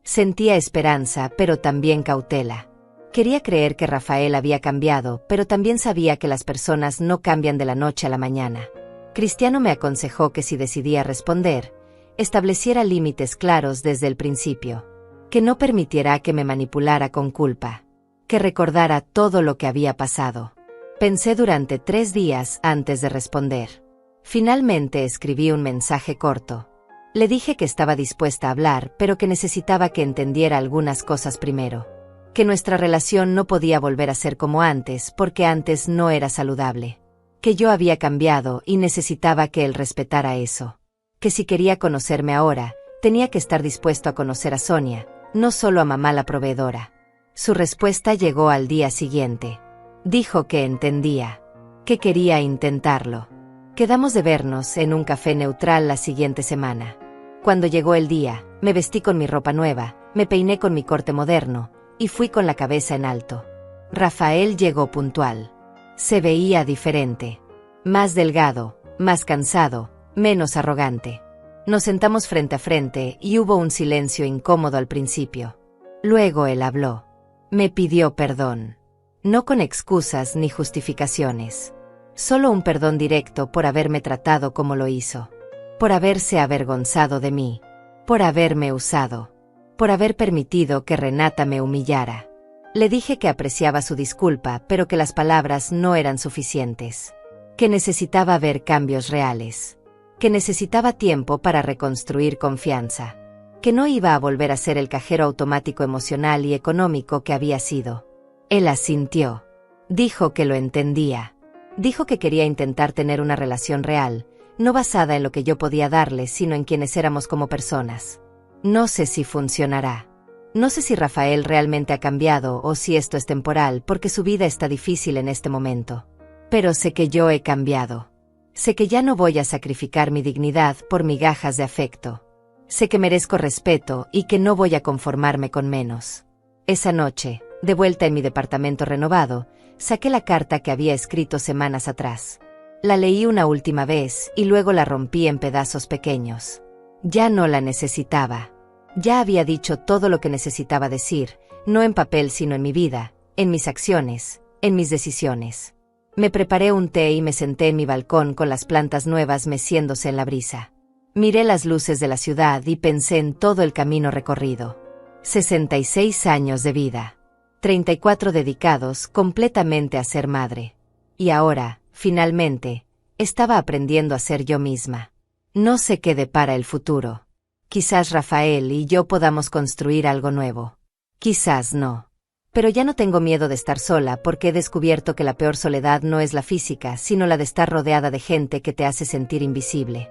Sentía esperanza, pero también cautela. Quería creer que Rafael había cambiado, pero también sabía que las personas no cambian de la noche a la mañana. Cristiano me aconsejó que si decidía responder, estableciera límites claros desde el principio, que no permitiera que me manipulara con culpa, que recordara todo lo que había pasado. Pensé durante 3 días antes de responder. Finalmente escribí un mensaje corto. Le dije que estaba dispuesta a hablar, pero que necesitaba que entendiera algunas cosas primero. Que nuestra relación no podía volver a ser como antes, porque antes no era saludable. Que yo había cambiado y necesitaba que él respetara eso. Que si quería conocerme ahora, tenía que estar dispuesto a conocer a Sonia, no solo a mamá la proveedora. Su respuesta llegó al día siguiente. Dijo que entendía, que quería intentarlo. Quedamos de vernos en un café neutral la siguiente semana. Cuando llegó el día, me vestí con mi ropa nueva, me peiné con mi corte moderno, y fui con la cabeza en alto. Rafael llegó puntual. Se veía diferente. Más delgado, más cansado, menos arrogante. Nos sentamos frente a frente y hubo un silencio incómodo al principio. Luego él habló. Me pidió perdón. No con excusas ni justificaciones. Solo un perdón directo por haberme tratado como lo hizo. Por haberse avergonzado de mí. Por haberme usado. Por haber permitido que Renata me humillara. Le dije que apreciaba su disculpa, pero que las palabras no eran suficientes. Que necesitaba ver cambios reales. Que necesitaba tiempo para reconstruir confianza. Que no iba a volver a ser el cajero automático emocional y económico que había sido. Él asintió. Dijo que lo entendía. Dijo que quería intentar tener una relación real, no basada en lo que yo podía darle, sino en quienes éramos como personas. No sé si funcionará. No sé si Rafael realmente ha cambiado o si esto es temporal, porque su vida está difícil en este momento. Pero sé que yo he cambiado. Sé que ya no voy a sacrificar mi dignidad por migajas de afecto. Sé que merezco respeto y que no voy a conformarme con menos. Esa noche, de vuelta en mi departamento renovado, saqué la carta que había escrito semanas atrás. La leí una última vez y luego la rompí en pedazos pequeños. Ya no la necesitaba. Ya había dicho todo lo que necesitaba decir, no en papel sino en mi vida, en mis acciones, en mis decisiones. Me preparé un té y me senté en mi balcón con las plantas nuevas meciéndose en la brisa. Miré las luces de la ciudad y pensé en todo el camino recorrido. 66 años de vida. 34 dedicados completamente a ser madre. Y ahora, finalmente, estaba aprendiendo a ser yo misma. No sé qué depara el futuro. Quizás Rafael y yo podamos construir algo nuevo. Quizás no. Pero ya no tengo miedo de estar sola porque he descubierto que la peor soledad no es la física, sino la de estar rodeada de gente que te hace sentir invisible.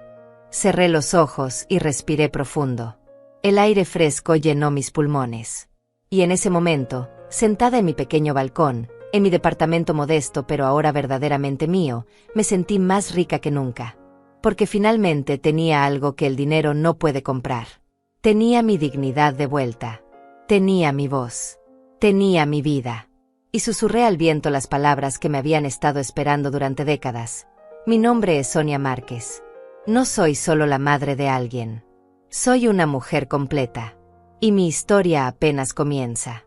Cerré los ojos y respiré profundo. El aire fresco llenó mis pulmones. Y en ese momento, sentada en mi pequeño balcón, en mi departamento modesto pero ahora verdaderamente mío, me sentí más rica que nunca. Porque finalmente tenía algo que el dinero no puede comprar. Tenía mi dignidad de vuelta. Tenía mi voz. Tenía mi vida. Y susurré al viento las palabras que me habían estado esperando durante décadas. Mi nombre es Sonia Márquez. No soy solo la madre de alguien. Soy una mujer completa. Y mi historia apenas comienza.